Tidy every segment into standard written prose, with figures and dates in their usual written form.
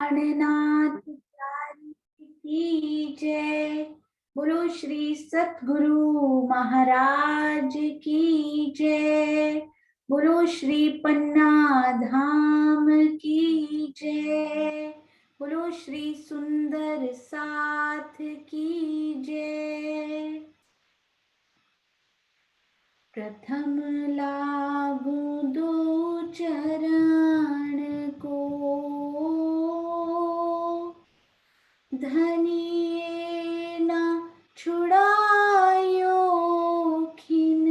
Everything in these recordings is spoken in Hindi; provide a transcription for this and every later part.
प्राणनाथ की जय। बोलो श्री सतगुरु महाराज की जय। बोलो श्री पन्ना धाम की जय। बोलो श्री सुंदर साथ की जय। प्रथम लागू दो चरण को, धनिये न छुड़ायो खिन।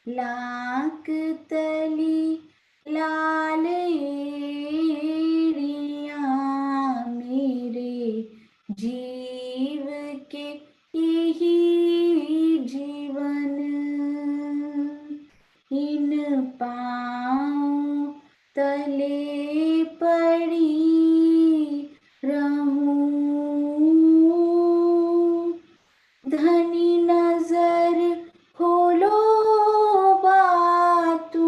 लाक तली लाल एरिया, मेरे जीव के यही जीवन। इन पाँव तले पड़ी रहूं, धनी नजर खोलो बातून।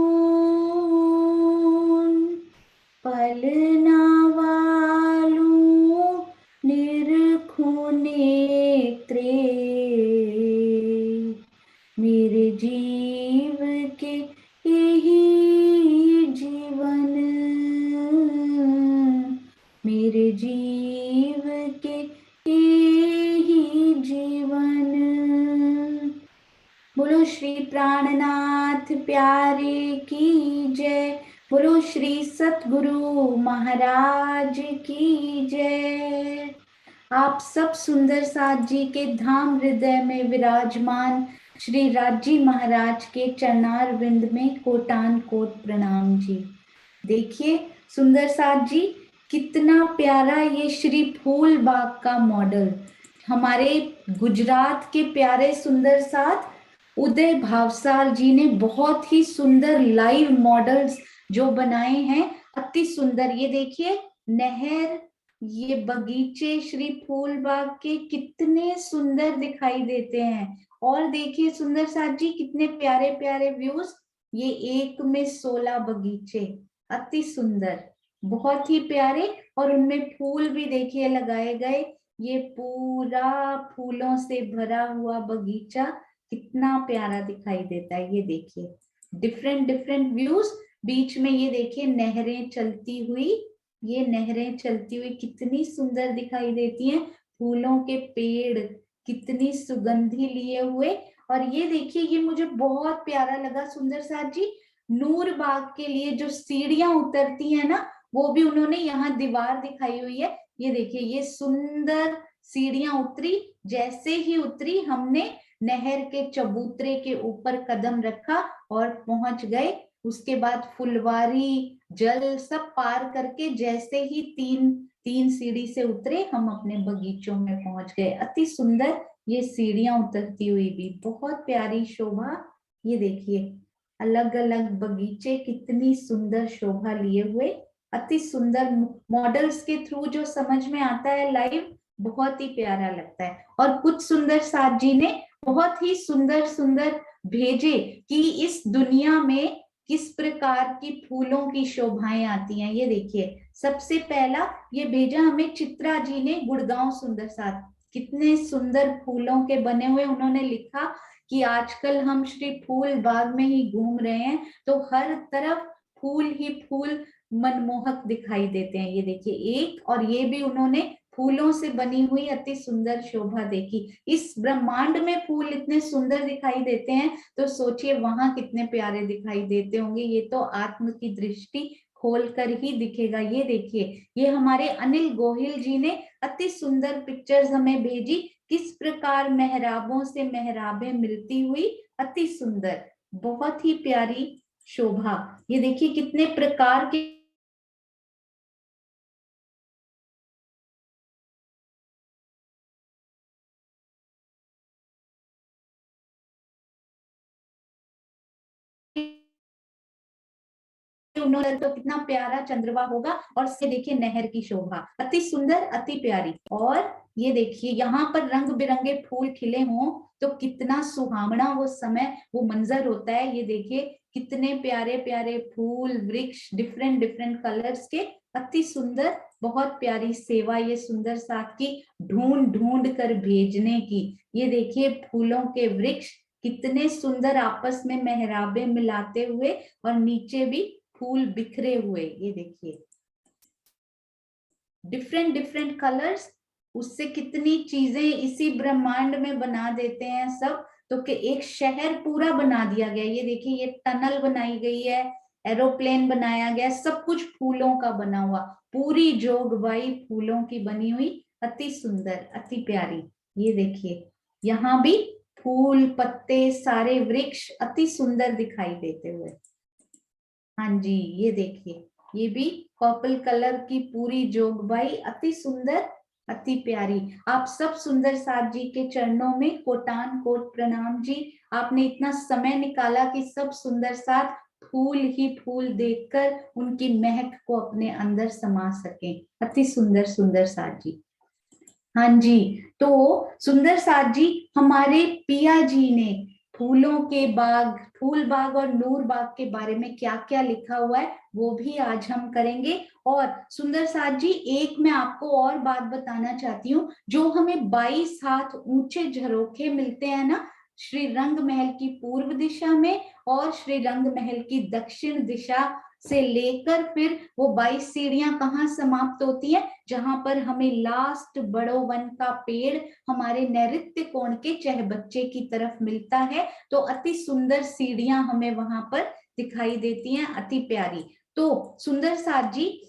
पलना वालू निरखूं नेत्रे, मेरे जीव के यही जीवन। मेरे जीव के यही जीवन। बोलो श्री प्राणनाथ प्यारे की जय। बोलो श्री सतगुरु महाराज की जय। आप सब सुंदर साथ जी के धाम हृदय में विराजमान श्री राजी महाराज के चरणार विंद में कोटान कोट प्रणाम जी। देखिए सुंदर साथ जी, कितना प्यारा ये श्री फूल बाग का मॉडल हमारे गुजरात के प्यारे सुंदर साथ उदय भावसार जी ने बहुत ही सुंदर लाइव मॉडल्स जो बनाए हैं, अति सुंदर। ये देखिए नहर, ये बगीचे श्री फूल बाग के कितने सुंदर दिखाई देते हैं। और देखिए सुंदर साथ जी कितने प्यारे प्यारे व्यूज। ये एक में 16 बगीचे, अति सुंदर, बहुत ही प्यारे। और उनमें फूल भी देखिए लगाए गए। ये पूरा फूलों से भरा हुआ बगीचा कितना प्यारा दिखाई देता है। ये देखिए डिफरेंट डिफरेंट व्यूज। बीच में ये देखिए नहरें चलती हुई, ये नहरें चलती हुई कितनी सुंदर दिखाई देती हैं। फूलों के पेड़ कितनी सुगंधी लिए हुए। और ये देखिए ये मुझे बहुत प्यारा लगा सुंदर साथ जी, नूर बाग के लिए जो सीढ़ियां उतरती है ना, वो भी उन्होंने यहाँ दीवार दिखाई हुई है। ये देखिए ये सुंदर सीढ़ियां उतरी, जैसे ही उतरी हमने नहर के चबूतरे के ऊपर कदम रखा और पहुंच गए। उसके बाद फुलवारी जल सब पार करके जैसे ही तीन तीन सीढ़ी से उतरे, हम अपने बगीचों में पहुंच गए। अति सुंदर ये सीढ़ियां उतरती हुई भी, बहुत प्यारी शोभा। ये देखिए अलग अलग बगीचे कितनी सुंदर शोभा लिए हुए, अति सुंदर मॉडल्स के थ्रू जो समझ में आता है लाइव, बहुत ही प्यारा लगता है। और कुछ सुंदर साथ जी ने बहुत ही सुंदर सुंदर भेजे कि इस दुनिया में किस प्रकार की फूलों की शोभाएं आती हैं। ये देखिए सबसे पहला ये भेजा हमें चित्रा जी ने, गुड़गांव सुंदर साथ, कितने सुंदर फूलों के बने हुए। उन्होंने लिखा कि आजकल हम श्री फूल बाग में ही घूम रहे हैं तो हर तरफ फूल ही फूल मनमोहक दिखाई देते हैं। ये देखिए एक, और ये भी उन्होंने फूलों से बनी हुई अति सुंदर शोभा देखी। इस ब्रह्मांड में फूल इतने सुंदर दिखाई देते हैं तो सोचिए वहां कितने प्यारे दिखाई देते होंगे। ये तो आत्म की दृष्टि खोलकर ही दिखेगा। ये देखिए ये हमारे अनिल गोहिल जी ने अति सुंदर पिक्चर्स हमें भेजी, किस प्रकार मेहराबों से मेहराबें मिलती हुई, अति सुंदर, बहुत ही प्यारी शोभा। ये देखिए कितने प्रकार के उन्होंने, तो कितना प्यारा चंद्रमा होगा। और से देखिए नहर की शोभा अति सुंदर, अति प्यारी। और ये देखिए यहाँ पर रंग बिरंगे फूल खिले हों तो कितना सुहावना वो समय, वो मंजर होता है। ये देखिए कितने प्यारे प्यारे फूल वृक्ष डिफरेंट डिफरेंट कलर्स के अति सुंदर, बहुत प्यारी सेवा ये सुंदर साथ की ढूंढ ढूंढ कर भेजने की। ये देखिए फूलों के वृक्ष कितने सुंदर आपस में मेहराबे मिलाते हुए और नीचे भी फूल बिखरे हुए। ये देखिए डिफरेंट डिफरेंट कलर्स, उससे कितनी चीजें इसी ब्रह्मांड में बना देते हैं सब। तो कि एक शहर पूरा बना दिया गया। ये देखिए ये टनल बनाई गई है, एरोप्लेन बनाया गया, सब कुछ फूलों का बना हुआ, पूरी जोगबाई फूलों की बनी हुई, अति सुंदर अति प्यारी। ये देखिए यहाँ भी फूल पत्ते सारे वृक्ष अति सुंदर दिखाई देते हुए। हाँ जी ये देखिए ये भी पर्पल कलर की पूरी जोगबाई अति सुंदर अति प्यारी। आप सब सुंदर साथ जी के चरणों में कोटान कोट प्रणाम जी। आपने इतना समय निकाला कि सब सुंदर साथ फूल ही फूल देखकर उनकी महक को अपने अंदर समा सके। अति सुंदर सुंदर साथ जी। हाँ जी तो सुंदर साथ जी हमारे पिया जी ने फूलों के बाग, फूल बाग और नूर बाग के बारे में क्या क्या लिखा हुआ है वो भी आज हम करेंगे। और सुंदर साथ जी एक मैं आपको और बात बताना चाहती हूँ, जो हमें 22 हाथ ऊंचे झरोखे मिलते हैं ना श्री रंग महल की पूर्व दिशा में और श्री रंग महल की दक्षिण दिशा से लेकर फिर वो 22 सीढ़ियां कहाँ समाप्त होती है, जहां पर हमें लास्ट बड़ो वन का पेड़ हमारे नैऋत्य कोण के चहबच्चे की तरफ मिलता है। तो अति सुंदर सीढ़ियां हमें वहां पर दिखाई देती हैं, अति प्यारी। तो सुंदर साथ जी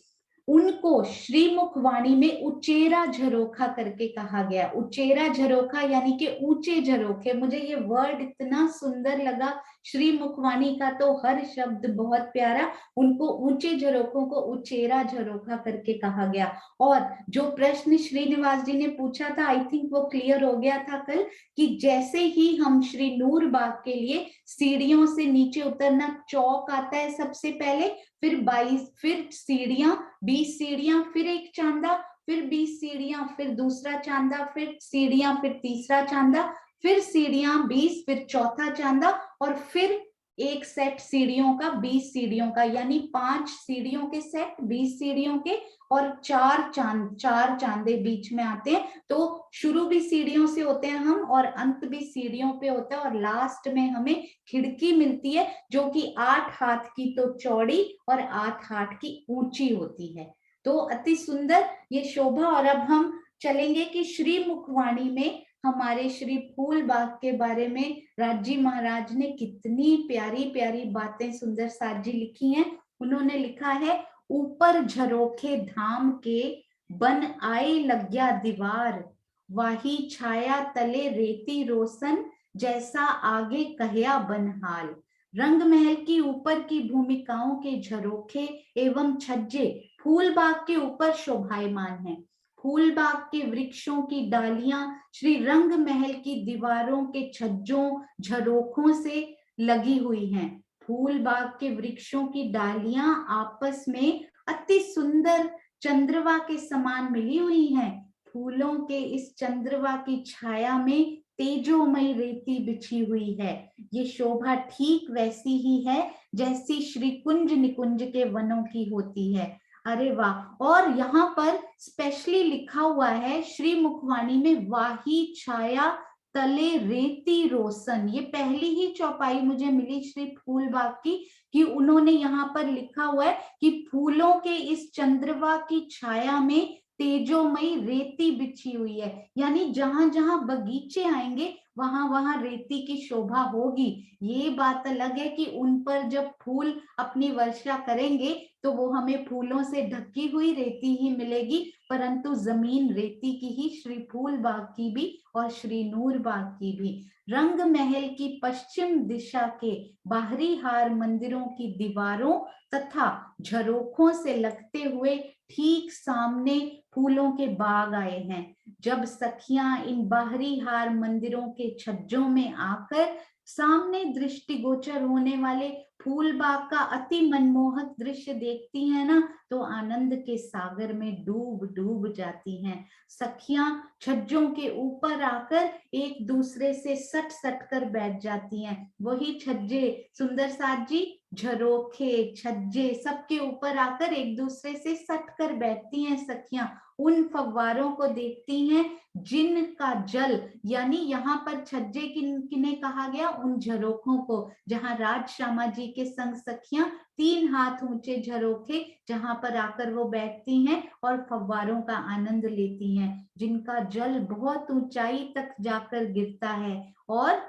उनको श्रीमुखवाणी में उचेरा झरोखा करके कहा गया। उचेरा झरोखा यानी कि ऊंचे झरोखे। मुझे ये वर्ड इतना सुंदर लगा, श्रीमुखवाणी का तो हर शब्द बहुत प्यारा। उनको ऊंचे झरोखों को उचेरा झरोखा करके कहा गया। और जो प्रश्न श्रीनिवास जी ने पूछा था आई थिंक वो क्लियर हो गया था कल, कि जैसे ही हम श्री नूर बाग के लिए सीढ़ियों से नीचे उतरना, चौक आता है सबसे पहले, फिर 22, फिर सीढ़ियां 20 सीढ़ियां, फिर एक चांदा, फिर 20 सीढ़ियां, फिर दूसरा चांदा, फिर सीढ़ियां, फिर तीसरा चांदा, फिर सीढ़ियां 20, फिर चौथा चांदा, और फिर एक सेट सीढ़ियों का 20 सीढ़ियों का, यानी 5 सीढ़ियों के सेट 20 सीढ़ियों के, और 4 चांदे बीच में आते हैं। तो शुरू भी सीढ़ियों से होते हैं हम और अंत भी सीढ़ियों पे होता है, और लास्ट में हमें खिड़की मिलती है जो कि 8 हाथ की तो चौड़ी और 8 हाथ की ऊंची होती है। तो अति सुंदर ये शोभा। और अब हम चलेंगे कि श्री मुखवाणी में हमारे श्री फूल बाग के बारे में राजी महाराज ने कितनी प्यारी प्यारी बातें सुंदर साथ जी लिखी हैं। उन्होंने लिखा है, ऊपर झरोखे धाम के बन आए लग्या दीवार, वाही छाया तले रेती रोशन, जैसा आगे कहया बनहाल। रंग महल की ऊपर की भूमिकाओं के झरोखे एवं छज्जे फूल बाग के ऊपर शोभायमान हैं। फूल बाग के वृक्षों की डालियां श्री रंग महल की दीवारों के छज्जों झरोखों से लगी हुई हैं। फूल बाग के वृक्षों की डालियां आपस में अति सुंदर चंद्रमा के समान मिली हुई हैं। फूलों के इस चंद्रमा की छाया में तेजोमयी रेती बिछी हुई है। ये शोभा ठीक वैसी ही है जैसी श्री कुंज निकुंज के वनों की होती है। अरे वाह। और यहाँ पर स्पेशली लिखा हुआ है श्री मुखवाणी में, वाही छाया तले रेती रोशन। ये पहली ही चौपाई मुझे मिली श्री फूल बाग की, कि उन्होंने यहाँ पर लिखा हुआ है कि फूलों के इस चंद्रमा की छाया में तेजोमयी रेती बिछी हुई है। यानी जहां जहां बगीचे आएंगे वहां वहां रेती की शोभा होगी। ये बात अलग है कि उन पर जब फूल अपनी वर्षा करेंगे तो वो हमें फूलों से ढकी हुई रेती ही मिलेगी, परंतु जमीन रेती की ही श्री फूल बाग की भी और श्री नूर बाग की भी। रंग महल की पश्चिम दिशा के बाहरी हार मंदिरों की दीवारों तथा झरोखों से लगते हुए ठीक सामने फूलों के बाग आए हैं। जब सखियां इन बाहरी हार मंदिरों के छज्जों में आकर सामने दृष्टिगोचर होने वाले फूल बाग का अति मनमोहक दृश्य देखती हैं ना, तो आनंद के सागर में डूब डूब जाती हैं। सखियां छज्जों के ऊपर आकर एक दूसरे से सट सट कर बैठ जाती हैं। वही छज्जे सुंदर साथ जी झरोखे, छज्जे सबके ऊपर आकर एक दूसरे से सट कर बैठती हैं सखियां, उन फव्वारों को देखती हैं जिनका जल, यानी यहाँ पर छज्जे किन्हें कहा गया, उन झरोखों को, जहां राज श्यामा जी के संग सखियां 3 हाथ ऊंचे झरोखे जहां पर आकर वो बैठती हैं और फव्वारों का आनंद लेती हैं, जिनका जल बहुत ऊंचाई तक जाकर गिरता है और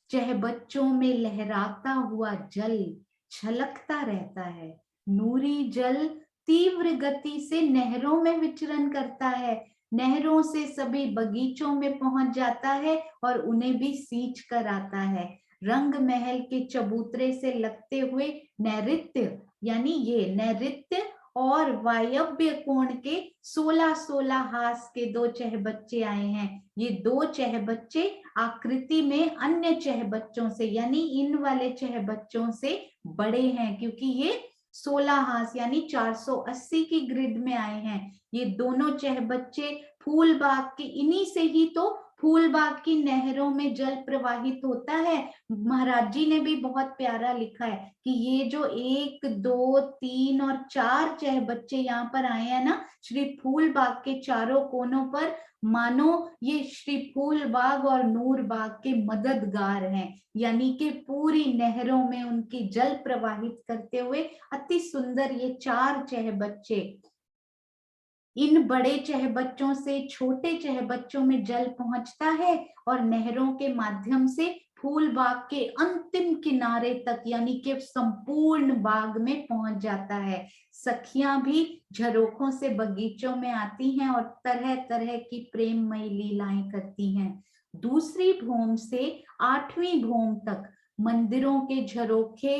चहबच्चों में लहराता हुआ जल छलकता रहता है। नूरी जल तीव्र गति से नहरों में विचरण करता है, नहरों से सभी बगीचों में पहुंच जाता है और उन्हें भी सींच कर आता है। रंग महल के चबूतरे से लगते हुए नैऋत्य, यानी ये नैऋत्य और वायव्य कोण के 16-16 हास के 2 चहबच्चे आए हैं। ये 2 चहबच्चे आकृति में अन्य चहबच्चों से, यानी इन वाले चहबच्चों से बड़े हैं, क्योंकि ये 16 हास यानी 480 की ग्रिड में आए हैं। ये दोनों चहबच्चे फूलबाग के, इन्हीं से ही तो फूलबाग की नहरों में जल प्रवाहित होता है। महाराज जी ने भी बहुत प्यारा लिखा है कि ये जो 1, 2, 3 और 4 चहबच्चे यहाँ पर आए हैं ना, श्री फूलबाग के चारों कोनों पर, मानो ये श्री फूलबाग और नूरबाग के मददगार हैं, यानी कि पूरी नहरों में उनकी जल प्रवाहित करते हुए अति सुंदर ये 4 चहबच्चे, इन बड़े चहबच्चों से छोटे चहबच्चों में जल पहुंचता है और नहरों के माध्यम से फूल बाग के अंतिम किनारे तक, यानी कि संपूर्ण बाग में पहुंच जाता है। सखियां भी झरोखों से बगीचों में आती हैं और तरह तरह की प्रेममयी लीलाएं करती हैं। दूसरी भूम से 8वीं भूम तक मंदिरों के झरोखे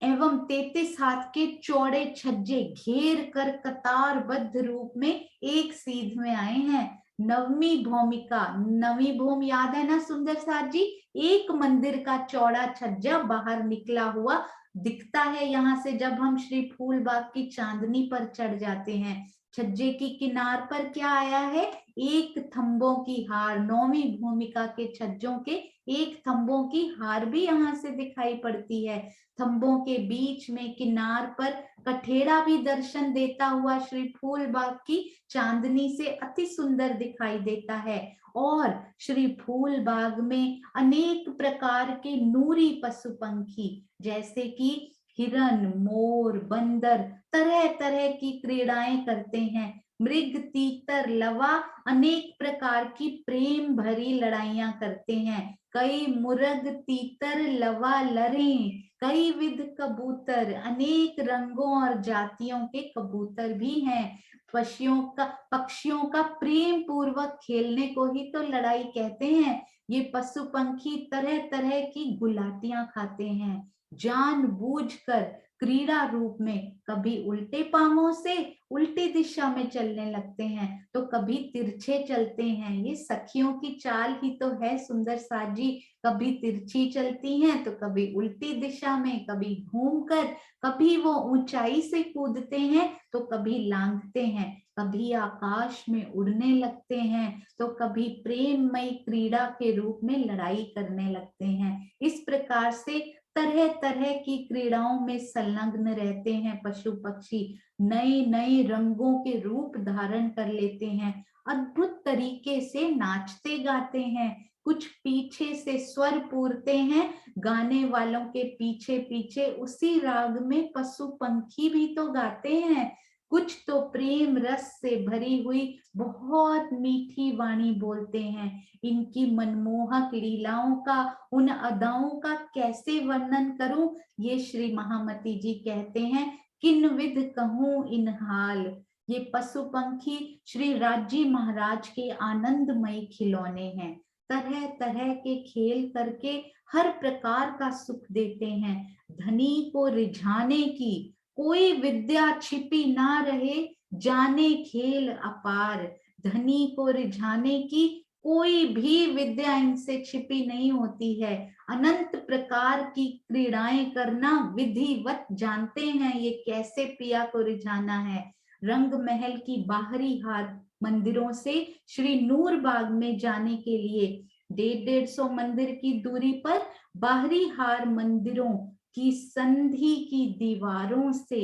एवं 33 हाथ के चौड़े छज्जे घेर कर कतारबद्ध रूप में एक सीध में आए हैं। नवमी भूमिका, नवी भूम याद है ना सुंदर साथ जी, एक मंदिर का चौड़ा छज्जा बाहर निकला हुआ दिखता है यहाँ से जब हम श्री फूलबाग की चांदनी पर चढ़ जाते हैं। छज्जे की किनार पर क्या आया है, एक थंबों की हार, नौवीं भूमिका के छज्जों के एक थंबों की हार भी यहाँ से दिखाई पड़ती है। थंबों के बीच में किनार पर कठेड़ा भी दर्शन देता हुआ श्री फूलबाग की चांदनी से अति सुंदर दिखाई देता है। और श्री फूलबाग में अनेक प्रकार के नूरी पशु पंखी, जैसे कि हिरन, मोर, बंदर तरह तरह की क्रीड़ाएं करते हैं। मृग, तीतर, लवा अनेक प्रकार की प्रेम भरी लड़ाइयां करते हैं। कई मुर्ग, तीतर, लवा लरें, कई विध कबूतर, अनेक रंगों और जातियों के कबूतर भी हैं। पक्षियों का प्रेम पूर्वक खेलने को ही तो लड़ाई कहते हैं। ये पशु पंखी तरह तरह की गुलाटियां खाते हैं, जानबूझकर क्रीड़ा रूप में, कभी उल्टे पांवों से उल्टी दिशा में चलने लगते हैं तो कभी तिरछे चलते हैं। ये सखियों की चाल ही तो है सुंदर साजी, कभी तिरछी चलती हैं तो कभी उल्टी दिशा में, कभी घूमकर, कभी वो ऊंचाई से कूदते हैं तो कभी लांघते हैं, कभी आकाश में उड़ने लगते हैं तो कभी प्रेममयी क्रीड़ा के रूप में लड़ाई करने लगते हैं। इस प्रकार से तरह तरह की क्रीड़ाओं में संलग्न रहते हैं पशु पक्षी, नए नए रंगों के रूप धारण कर लेते हैं, अद्भुत तरीके से नाचते गाते हैं, कुछ पीछे से स्वर पूरते हैं, गाने वालों के पीछे पीछे उसी राग में पशु पंखी भी तो गाते हैं। कुछ तो प्रेम रस से भरी हुई बहुत मीठी वाणी बोलते हैं। इनकी मनमोहक लीलाओं का, उन अदाओं का कैसे वर्णन करूं, ये श्री महामती जी कहते हैं, किन विध कहूं इन हाल। ये पशु पंखी श्री राज्य महाराज के आनंदमय खिलौने हैं, तरह तरह के खेल करके हर प्रकार का सुख देते हैं। धनी को रिझाने की कोई विद्या छिपी ना रहे, जाने खेल अपार। धनी को रिझाने की कोई भी विद्या इनसे छिपी नहीं होती है। अनंत प्रकार की क्रीड़ाएं करना विधिवत जानते हैं ये कैसे पिया को रिझाना है। रंग महल की बाहरी हार मंदिरों से श्री नूरबाग में जाने के लिए 150-150 मंदिर की दूरी पर बाहरी हार मंदिरों कि संधि की दीवारों से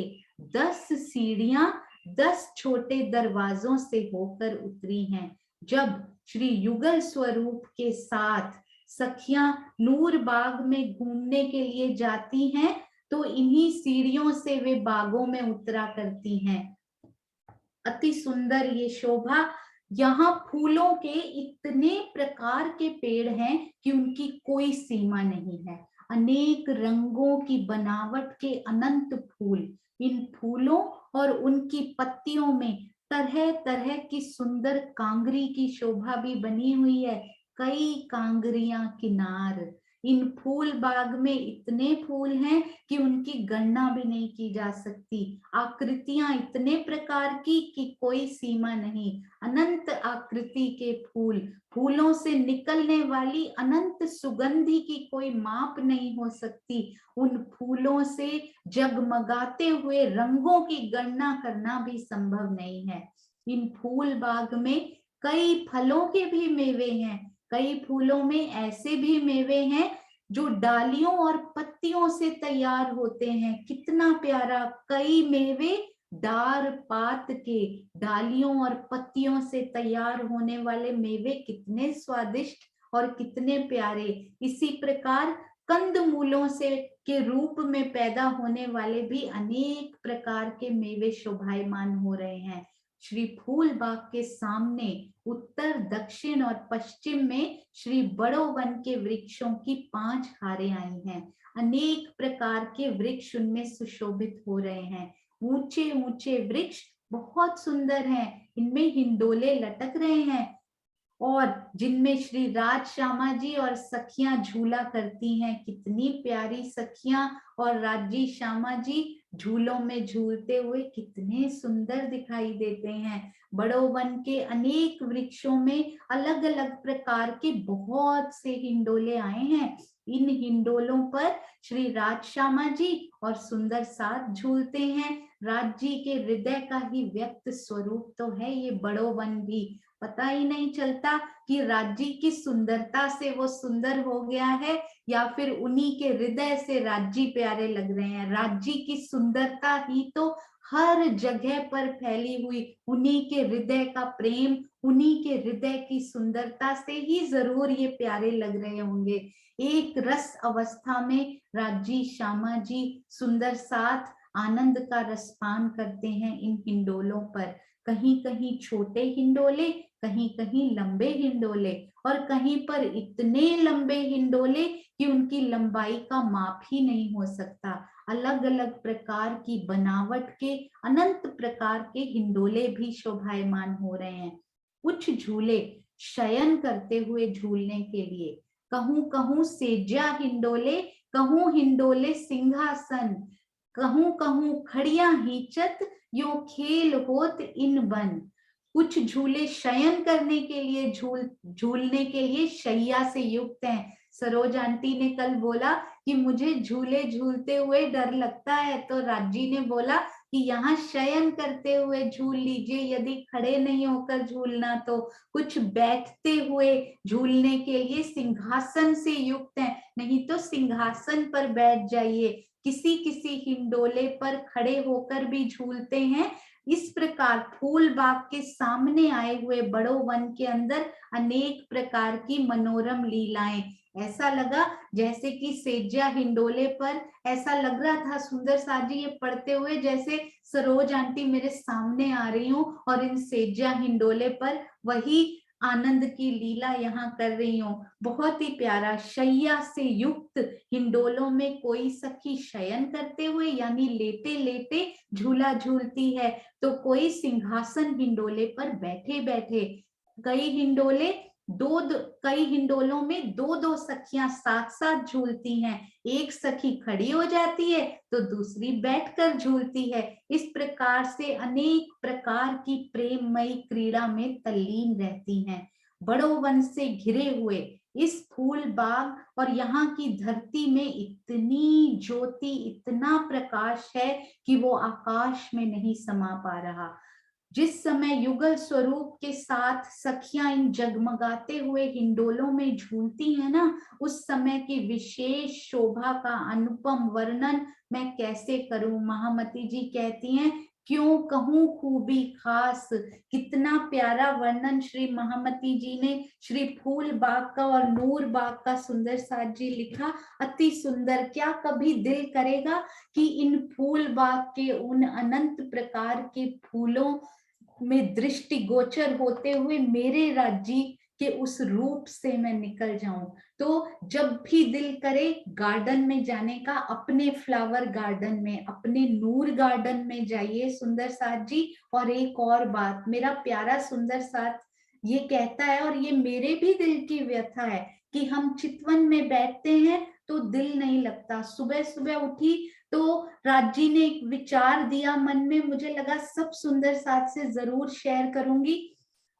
10 सीढ़ियां 10 छोटे दरवाजों से होकर उतरी हैं। जब श्री युगल स्वरूप के साथ सखियां नूर बाग में घूमने के लिए जाती हैं तो इन्हीं सीढ़ियों से वे बागों में उतरा करती हैं। अति सुंदर ये शोभा। यहाँ फूलों के इतने प्रकार के पेड़ हैं कि उनकी कोई सीमा नहीं है। अनेक रंगों की बनावट के अनंत फूल, इन फूलों और उनकी पत्तियों में तरह तरह की सुंदर कांगरी की शोभा भी बनी हुई है। कई कांगरियां किनार। इन फूल बाग में इतने फूल हैं कि उनकी गणना भी नहीं की जा सकती। आकृतियां इतने प्रकार की कि कोई सीमा नहीं। अनंत आकृति के फूल, फूलों से निकलने वाली अनंत सुगंधि की कोई माप नहीं हो सकती। उन फूलों से जगमगाते हुए रंगों की गणना करना भी संभव नहीं है। इन फूल बाग में कई फलों के भी मेवे हैं। कई फूलों में ऐसे भी मेवे हैं जो डालियों और पत्तियों से तैयार होते हैं। कितना प्यारा। कई मेवे डार पात के, डालियों और पत्तियों से तैयार होने वाले मेवे कितने स्वादिष्ट और कितने प्यारे। इसी प्रकार कंद मूलों से के रूप में पैदा होने वाले भी अनेक प्रकार के मेवे शोभायमान हो रहे हैं। श्री फूल बाग के सामने उत्तर, दक्षिण और पश्चिम में श्री बड़ो वन के वृक्षों की 5 खारें आई हैं। अनेक प्रकार के वृक्ष उनमें सुशोभित हो रहे हैं। ऊंचे ऊंचे वृक्ष बहुत सुंदर हैं। इनमें हिंडोले लटक रहे हैं और जिनमें श्री राज श्यामा जी और सखियां झूला करती हैं। कितनी प्यारी सखियां और राजी श्यामा जी झूलों में झूलते हुए कितने सुंदर दिखाई देते हैं। बड़ो वन के अनेक वृक्षों में अलग अलग प्रकार के बहुत से हिंडोले आए हैं। इन हिंडोलों पर श्री राज श्यामा जी और सुंदर साथ झूलते हैं। राज जी के हृदय का ही व्यक्त स्वरूप तो है ये बड़ो वन भी। पता ही नहीं चलता कि राज्य की सुंदरता से वो सुंदर हो गया है या फिर उन्हीं के हृदय से राज्य प्यारे लग रहे हैं। राज्य की सुंदरता ही तो हर जगह पर फैली हुई, उन्हीं के हृदय का प्रेम, उन्हीं के हृदय की सुंदरता से ही जरूर ये प्यारे लग रहे होंगे। एक रस अवस्था में राज्य श्यामा जी सुंदर साथ आनंद का रसपान करते हैं इन हिंडोलों पर। कहीं कहीं छोटे हिंडोले, कहीं कहीं लंबे हिंडोले और कहीं पर इतने लंबे हिंडोले कि उनकी लंबाई का माप ही नहीं हो सकता। अलग अलग प्रकार की बनावट के अनंत प्रकार के हिंडोले भी शोभायमान हो रहे हैं। कुछ झूले शयन करते हुए झूलने के लिए, कहूं कहूं सेजा हिंडोले, कहूं हिंडोले सिंहासन, कहूं कहूं खड़िया हिचत, यो खेल होत इन बन। कुछ झूले शयन करने के लिए, झूलने के लिए शैया से युक्त हैं। सरोज आंटी ने कल बोला कि मुझे झूले झूलते हुए डर लगता है, तो राजी ने बोला कि यहाँ शयन करते हुए झूल लीजिए, यदि खड़े नहीं होकर झूलना तो। कुछ बैठते हुए झूलने के लिए सिंहासन से युक्त हैं, नहीं तो सिंहासन पर बैठ जाइए। किसी किसी हिंडोले पर खड़े होकर भी झूलते हैं। इस प्रकार फूल बाग के सामने आए हुए बड़ो वन के अंदर अनेक प्रकार की मनोरम लीलाएं। ऐसा लगा जैसे कि सेजा हिंडोले पर ऐसा लग रहा था सुंदर साजी ये पढ़ते हुए, जैसे सरोज आंटी मेरे सामने आ रही हूँ और इन सेजा हिंडोले पर वही आनंद की लीला यहाँ कर रही हूँ। बहुत ही प्यारा। शैया से युक्त हिंडोलों में कोई सखी शयन करते हुए यानी लेटे लेटे झूला झूलती है, तो कोई सिंहासन हिंडोले पर बैठे बैठे। कई हिंडोलों में दो दो सखियां साथ साथ झूलती हैं। एक सखी खड़ी हो जाती है तो दूसरी बैठकर झूलती है। इस प्रकार से अनेक प्रकार की प्रेममयी क्रीड़ा में तल्लीन रहती हैं। बड़ो वन से घिरे हुए इस फूल बाग और यहाँ की धरती में इतनी ज्योति, इतना प्रकाश है कि वो आकाश में नहीं समा पा रहा। जिस समय युगल स्वरूप के साथ सखियां इन जगमगाते हुए हिंडोलों में झूलती हैं ना, उस समय की विशेष शोभा का अनुपम वर्णन मैं कैसे करूं। महामती जी कहती हैं, क्यों कहूं खूबी खास। कितना प्यारा वर्णन श्री महामती जी ने श्री फूल बाग का और नूर बाग का सुंदर साथ जी लिखा। अति सुंदर। क्या कभी दिल करेगा कि इन फूल बाग के उन अनंत प्रकार के फूलों में दृष्टि गोचर होते हुए मेरे राज्य के उस रूप से मैं निकल जाऊं। तो जब भी दिल करे गार्डन में जाने का, अपने फ्लावर गार्डन में, अपने नूर गार्डन में जाइए सुंदर साथ जी। और एक और बात, मेरा प्यारा सुंदर साथ ये कहता है, और ये मेरे भी दिल की व्यथा है, कि हम चितवन में बैठते हैं तो दिल नहीं लगता। सुबह सुबह उठी तो राजी ने एक विचार दिया मन में, मुझे लगा सब सुंदर साथ से जरूर शेयर करूंगी।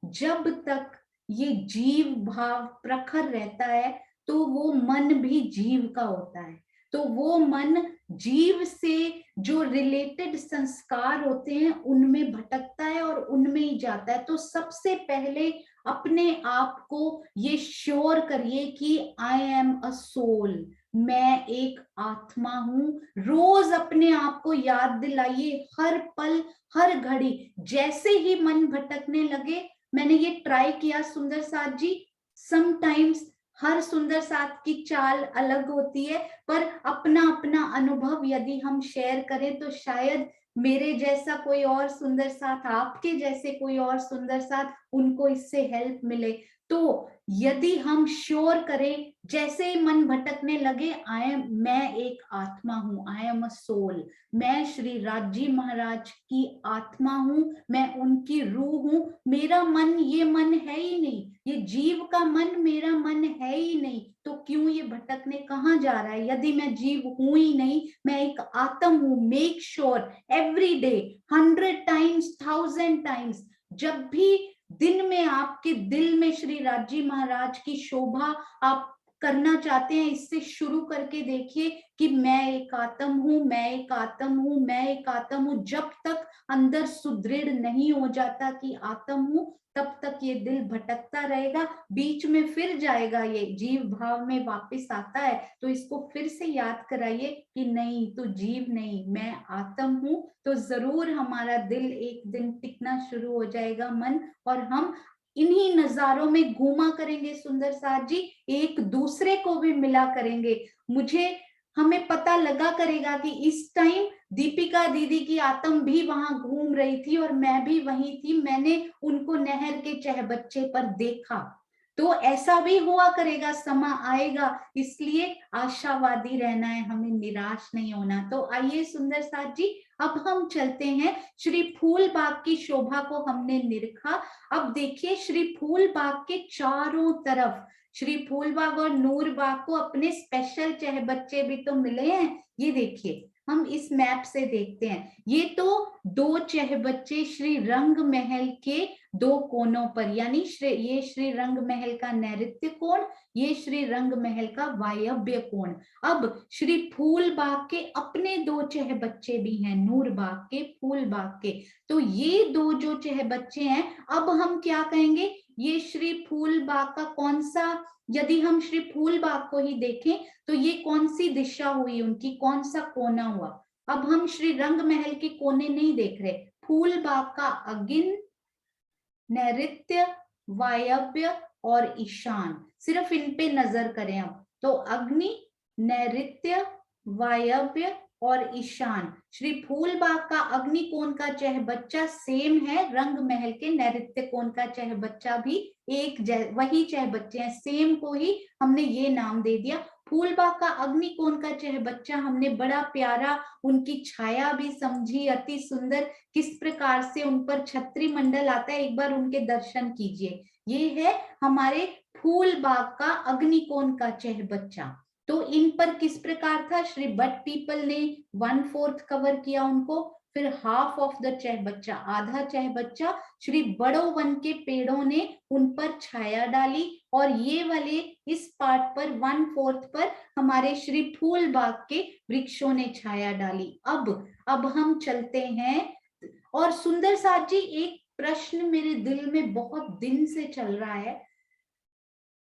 जब तक ये जीव भाव प्रखर रहता है तो वो मन भी जीव का होता है। तो वो मन जीव से जो रिलेटेड संस्कार होते हैं उनमें भटकता है और उनमें ही जाता है। तो सबसे पहले अपने आप को ये श्योर करिए कि आई एम अ सोल, मैं एक आत्मा हूं। रोज अपने आप को याद दिलाइए, हर पल हर घड़ी। जैसे ही मन भटकने लगे, मैंने ये ट्राई किया सुंदर साथ जी, समटाइम्स हर सुंदर साथ की चाल अलग होती है, पर अपना अपना अनुभव यदि हम शेयर करें तो शायद मेरे जैसा कोई और सुंदर साथ, आपके जैसे कोई और सुंदर साथ, उनको इससे हेल्प मिले। तो यदि हम श्योर करें, जैसे ही मन भटकने लगे, मैं एक आत्मा हूं, आई एम अ सोल, मैं श्री राजी महाराज की आत्मा हूं, मैं उनकी रूह हूं। मेरा मन ये मन है ही नहीं, ये जीव का मन मेरा मन है ही नहीं, तो क्यों ये भटकने कहाँ जा रहा है। यदि मैं जीव हूं ही नहीं, मैं एक आत्म हूं। Make sure every day, 100 times, 1000 times, जब भी दिन में आपके दिल में श्री राजी महाराज की शोभा आप करना चाहते हैं, इससे शुरू करके देखिए कि मैं एक आत्म हूं, मैं एक आत्म हूं, मैं एक आत्म हूं। जब तक अंदर सुदृढ़ नहीं हो जाता कि आत्म हूं, तब तक ये दिल भटकता रहेगा। बीच में फिर जाएगा, ये जीव भाव में वापस आता है, तो इसको फिर से याद कराइए कि नहीं, तो जीव नहीं, मैं आत्म हूं। तो जरूर हमारा दिल एक दिन टिकना शुरू हो जाएगा, मन, और हम इन्हीं नजारों में घूमा करेंगे सुंदर साथ जी, एक दूसरे को भी मिला करेंगे। हमें पता लगा करेगा कि इस टाइम दीपिका दीदी की आत्म भी वहां घूम रही थी और मैं भी वहीं थी, मैंने उनको नहर के चहबच्चे पर देखा। तो ऐसा भी हुआ करेगा, समा आएगा। इसलिए आशावादी रहना है, हमें निराश नहीं होना। तो आइए सुंदर साथ जी, अब हम चलते हैं। श्री फूल बाग की शोभा को हमने निरखा। अब देखिए, श्री फूल बाग के चारों तरफ श्री फूलबाग और नूरबाग को अपने स्पेशल चहबच्चे भी तो मिले हैं। ये देखिए, हम इस मैप से देखते हैं, ये तो दो चहबच्चे श्री रंग महल के दो कोनों पर, यानी ये श्री रंग महल का नैऋत्य कोण, ये श्री रंग महल का वायव्य कोण। अब श्री फूलबाग के अपने दो चहबच्चे भी हैं, नूरबाग के, फूलबाग के। तो ये दो जो चहबच्चे हैं, अब हम क्या कहेंगे, ये श्री फूलबाग का कौन सा, यदि हम श्री फूलबाग को ही देखें तो ये कौन सी दिशा हुई उनकी, कौन सा कोना हुआ। अब हम श्री रंग महल के कोने नहीं देख रहे, फूलबाग का अगिन, नैऋत्य, वायव्य और ईशान, सिर्फ इन पे नजर करें। अब तो अग्नि, नैऋत्य, वायव्य और ईशान। श्री फूलबाग का अग्नि कोण का चहबच्चा सेम है रंग महल के नैऋत्य कोण का चहबच्चा भी, वही चहबच्चे हैं, सेम को ही हमने ये नाम दे दिया। फूलबाग का अग्नि कोण का चहबच्चा हमने बड़ा प्यारा, उनकी छाया भी समझी, अति सुंदर, किस प्रकार से उन पर छत्री मंडल आता है, एक बार उनके दर्शन कीजिए। ये है हमारे फूलबाग का अग्निकोण का चहबच्चा। तो इन पर किस प्रकार था, श्री बट पीपल ने 1/4 कवर किया उनको, फिर हाफ ऑफ द चहबच्चा, आधा चहबच्चा श्री बड़ो वन के पेड़ों ने उन पर छाया डाली, और ये वाले इस पार्ट पर 1/4 पर हमारे श्री फूलबाग के वृक्षों ने छाया डाली। अब हम चलते हैं और सुंदर साथ जी, एक प्रश्न मेरे दिल में बहुत दिन से चल रहा है,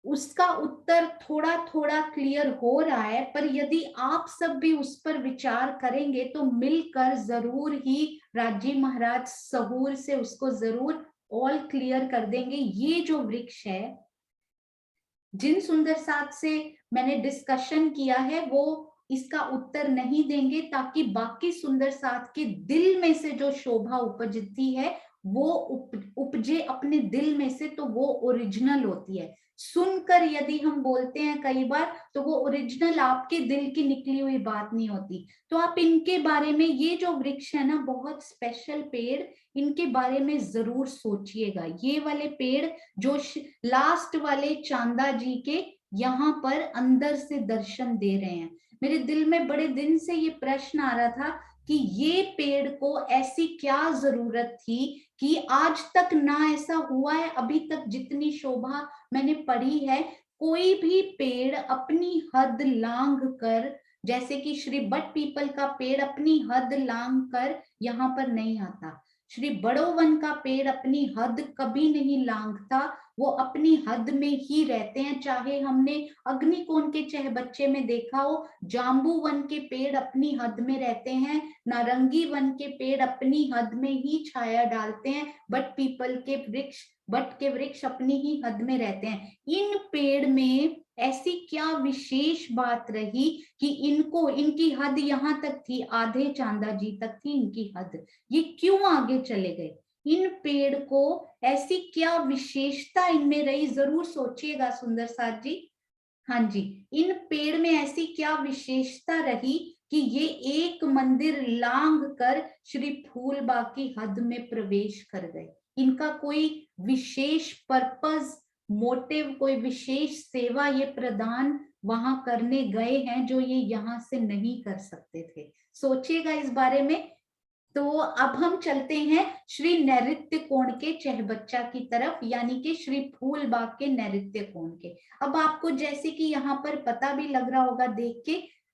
उसका उत्तर थोड़ा थोड़ा क्लियर हो रहा है, पर यदि आप सब भी उस पर विचार करेंगे तो मिलकर जरूर ही राजी महाराज सहूर से उसको जरूर ऑल क्लियर कर देंगे। ये जो वृक्ष है, जिन सुंदर साथ से मैंने डिस्कशन किया है वो इसका उत्तर नहीं देंगे, ताकि बाकी सुंदर साथ के दिल में से जो शोभा उपजती है वो उपजे अपने दिल में से, तो वो ओरिजिनल होती है। सुनकर यदि हम बोलते हैं कई बार, तो वो ओरिजिनल आपके दिल की निकली हुई बात नहीं होती। तो आप इनके बारे में, ये जो वृक्ष है ना, बहुत स्पेशल पेड़, इनके बारे में जरूर सोचिएगा। ये वाले पेड़ जो लास्ट वाले चांदा जी के यहाँ पर अंदर से दर्शन दे रहे हैं, मेरे दिल में बड़े दिन से ये प्रश्न आ रहा था कि ये पेड़ को ऐसी क्या जरूरत थी कि आज तक ना ऐसा हुआ है। अभी तक जितनी शोभा मैंने पढ़ी है, कोई भी पेड़ अपनी हद लांघ कर, जैसे कि श्री बट पीपल का पेड़ अपनी हद लांघ कर यहाँ पर नहीं आता, श्री बड़ोवन का पेड़ अपनी हद कभी नहीं लांघता, वो अपनी हद में ही रहते हैं। चाहे हमने अग्निकोण के चहबच्चे में देखा हो, जाम्बू वन के पेड़ अपनी हद में रहते हैं, नारंगी वन के पेड़ अपनी हद में ही छाया डालते हैं, बट पीपल के वृक्ष, बट के वृक्ष अपनी ही हद में रहते हैं। इन पेड़ में ऐसी क्या विशेष बात रही कि इनको, इनकी हद यहाँ तक थी, आधे चांदा जी तक थी इनकी हद, ये क्यों आगे चले गए? इन पेड़ को ऐसी क्या विशेषता इनमें रही, जरूर सोचिएगा सुंदर साथ जी। हाँ जी, इन पेड़ में ऐसी क्या विशेषता रही कि ये एक मंदिर लांघ कर श्री फूलबाग की हद में प्रवेश कर गए? इनका कोई विशेष पर्पस, मोटिव, कोई विशेष सेवा ये प्रदान वहां करने गए हैं जो ये यहाँ से नहीं कर सकते थे। सोचिएगा इस बारे में। तो अब हम चलते हैं श्री नैऋत्य कोण के चहबच्चा की तरफ, यानी कि श्री फूलबाग के नैऋत्य कोण के। अब आपको जैसे कि यहाँ पर पता भी लग रहा होगा देख के,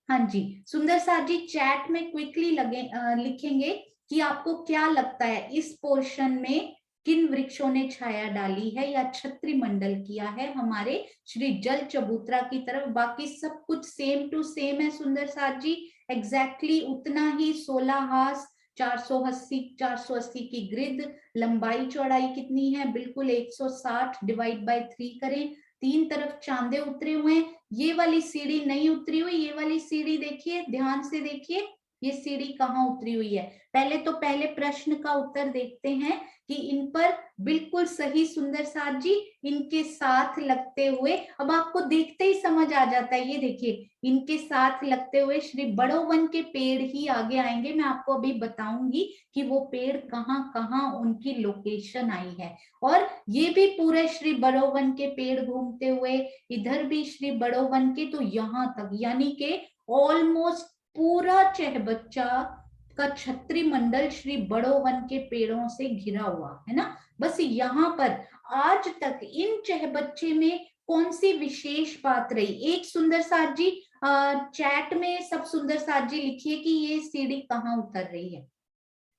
हाँ जी, सुंदर साथ जी चैट में क्विकली लिखेंगे कि आपको क्या लगता है इस पोर्शन में किन वृक्षों ने छाया डाली है या छत्री मंडल किया है हमारे श्री जल चबूतरा की तरफ। बाकी सब कुछ सेम टू सेम है सुंदर साथ जी, एग्जैक्टली उतना ही 16 हाथ, 480 की ग्रिड, लंबाई चौड़ाई कितनी है, बिल्कुल 160 डिवाइड बाय 3 करें, तीन तरफ चांदे उतरे हुए हैं। ये वाली सीढ़ी नहीं उतरी हुई, ये वाली सीढ़ी देखिए, ध्यान से देखिए ये सीढ़ी कहाँ उतरी हुई है। पहले प्रश्न का उत्तर देखते हैं कि इन पर बिल्कुल सही सुंदर साथ जी, इनके साथ लगते हुए, अब आपको देखते ही समझ आ जाता है, ये देखिए इनके साथ लगते हुए श्री बड़ोवन के पेड़ ही आगे आएंगे। मैं आपको अभी बताऊंगी कि वो पेड़ कहाँ कहाँ उनकी लोकेशन आई है। और ये भी पूरे श्री बड़ोवन के पेड़ घूमते हुए, इधर भी श्री बड़ोवन के, तो यहाँ तक, यानी के ऑलमोस्ट पूरा चहबच्चा का छत्री मंडल श्री बड़ोवन के पेड़ों से घिरा हुआ है ना। बस यहाँ पर आज तक इन चहबच्चे में कौन सी विशेष बात रही? एक सुंदर साथ जी चैट में सब सुंदर साथ जी लिखिए कि ये सीढ़ी कहाँ उतर रही है,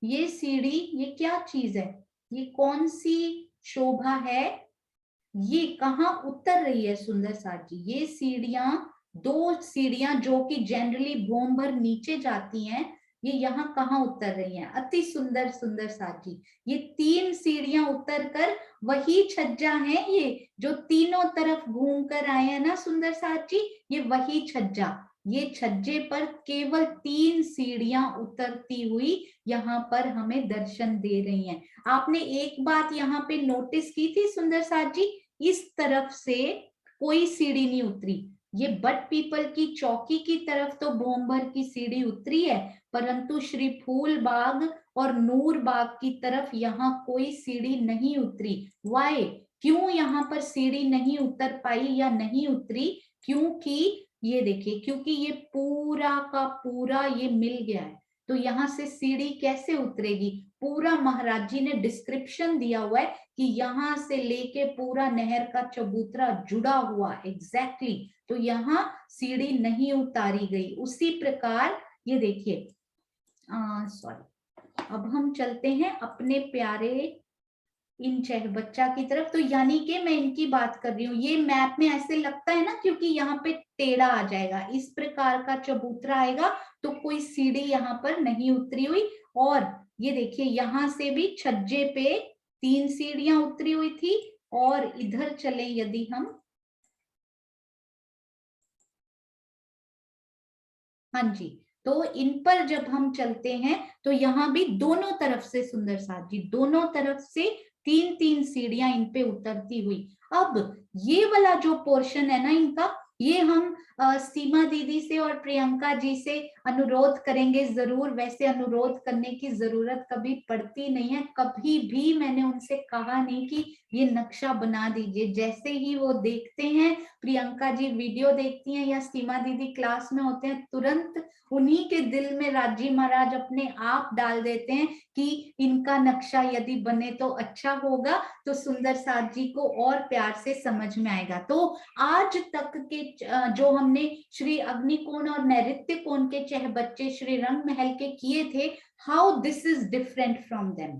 ये सीढ़ी, ये क्या चीज है, ये कौन सी शोभा है, ये कहाँ उतर रही है सुंदर साथ जी? ये सीढ़ियां, दो सीढ़ियां जो कि जनरली भूम भर नीचे जाती हैं, ये यहाँ कहाँ उतर रही हैं? अति सुंदर सुंदर साथ जी, ये तीन सीढ़ियां उतर कर वही छज्जा है, ये जो तीनों तरफ घूम कर आए हैं ना सुंदर साथ जी, ये वही छज्जा, ये छज्जे पर केवल 3 सीढ़ियां उतरती हुई यहाँ पर हमें दर्शन दे रही हैं। आपने एक बात यहाँ पे नोटिस की थी सुंदर साथ जी, इस तरफ से कोई सीढ़ी नहीं उतरी, ये बट पीपल की चौकी की तरफ तो भूम भर की सीढ़ी उतरी है, परंतु श्री फूल बाग और नूर बाग की तरफ यहाँ कोई सीढ़ी नहीं उतरी। वाई, क्यों यहाँ पर सीढ़ी नहीं उतर पाई या नहीं उतरी? क्योंकि ये देखिए, क्योंकि ये पूरा का पूरा ये मिल गया है, तो यहाँ से सीढ़ी कैसे उतरेगी? पूरा महाराज जी ने डिस्क्रिप्शन दिया हुआ है कि यहाँ से लेके पूरा नहर का चबूतरा जुड़ा हुआ, एग्जैक्टली, तो यहाँ सीढ़ी नहीं उतारी गई। उसी प्रकार ये देखिए, सॉरी, अब हम चलते हैं अपने प्यारे इन बच्चा की तरफ। तो यानी कि मैं इनकी बात कर रही हूँ, ये मैप में ऐसे लगता है ना, क्योंकि यहाँ पे टेढ़ा आ जाएगा, इस प्रकार का चबूतरा आएगा, तो कोई सीढ़ी यहाँ पर नहीं उतरी हुई। और ये देखिए यहाँ से भी छज्जे पे 3 सीढ़ियां उतरी हुई थी। और इधर चले यदि हम, हाँ जी, तो इन पर जब हम चलते हैं तो यहाँ भी दोनों तरफ से, सुंदर साथ जी, दोनों तरफ से 3-3 सीढ़ियां इन पे उतरती हुई। अब ये वाला जो पोर्शन है ना इनका, ये हम सीमा दीदी से और प्रियंका जी से अनुरोध करेंगे जरूर। वैसे अनुरोध करने की जरूरत कभी पड़ती नहीं है, कभी भी मैंने उनसे कहा नहीं कि ये नक्शा बना दीजिए। जैसे ही वो देखते हैं, प्रियंका जी वीडियो देखती हैं या सीमा दीदी क्लास में होते हैं, तुरंत उन्हीं के दिल में राजी महाराज अपने आप डाल देते हैं कि इनका नक्शा यदि बने तो अच्छा होगा, तो सुंदर साथ जी को और प्यार से समझ में आएगा। तो आज तक के जो हमने श्री अग्निकोण और नैऋत्य कोण के बच्चे श्री रंग महल के किए थे, how this is different from them.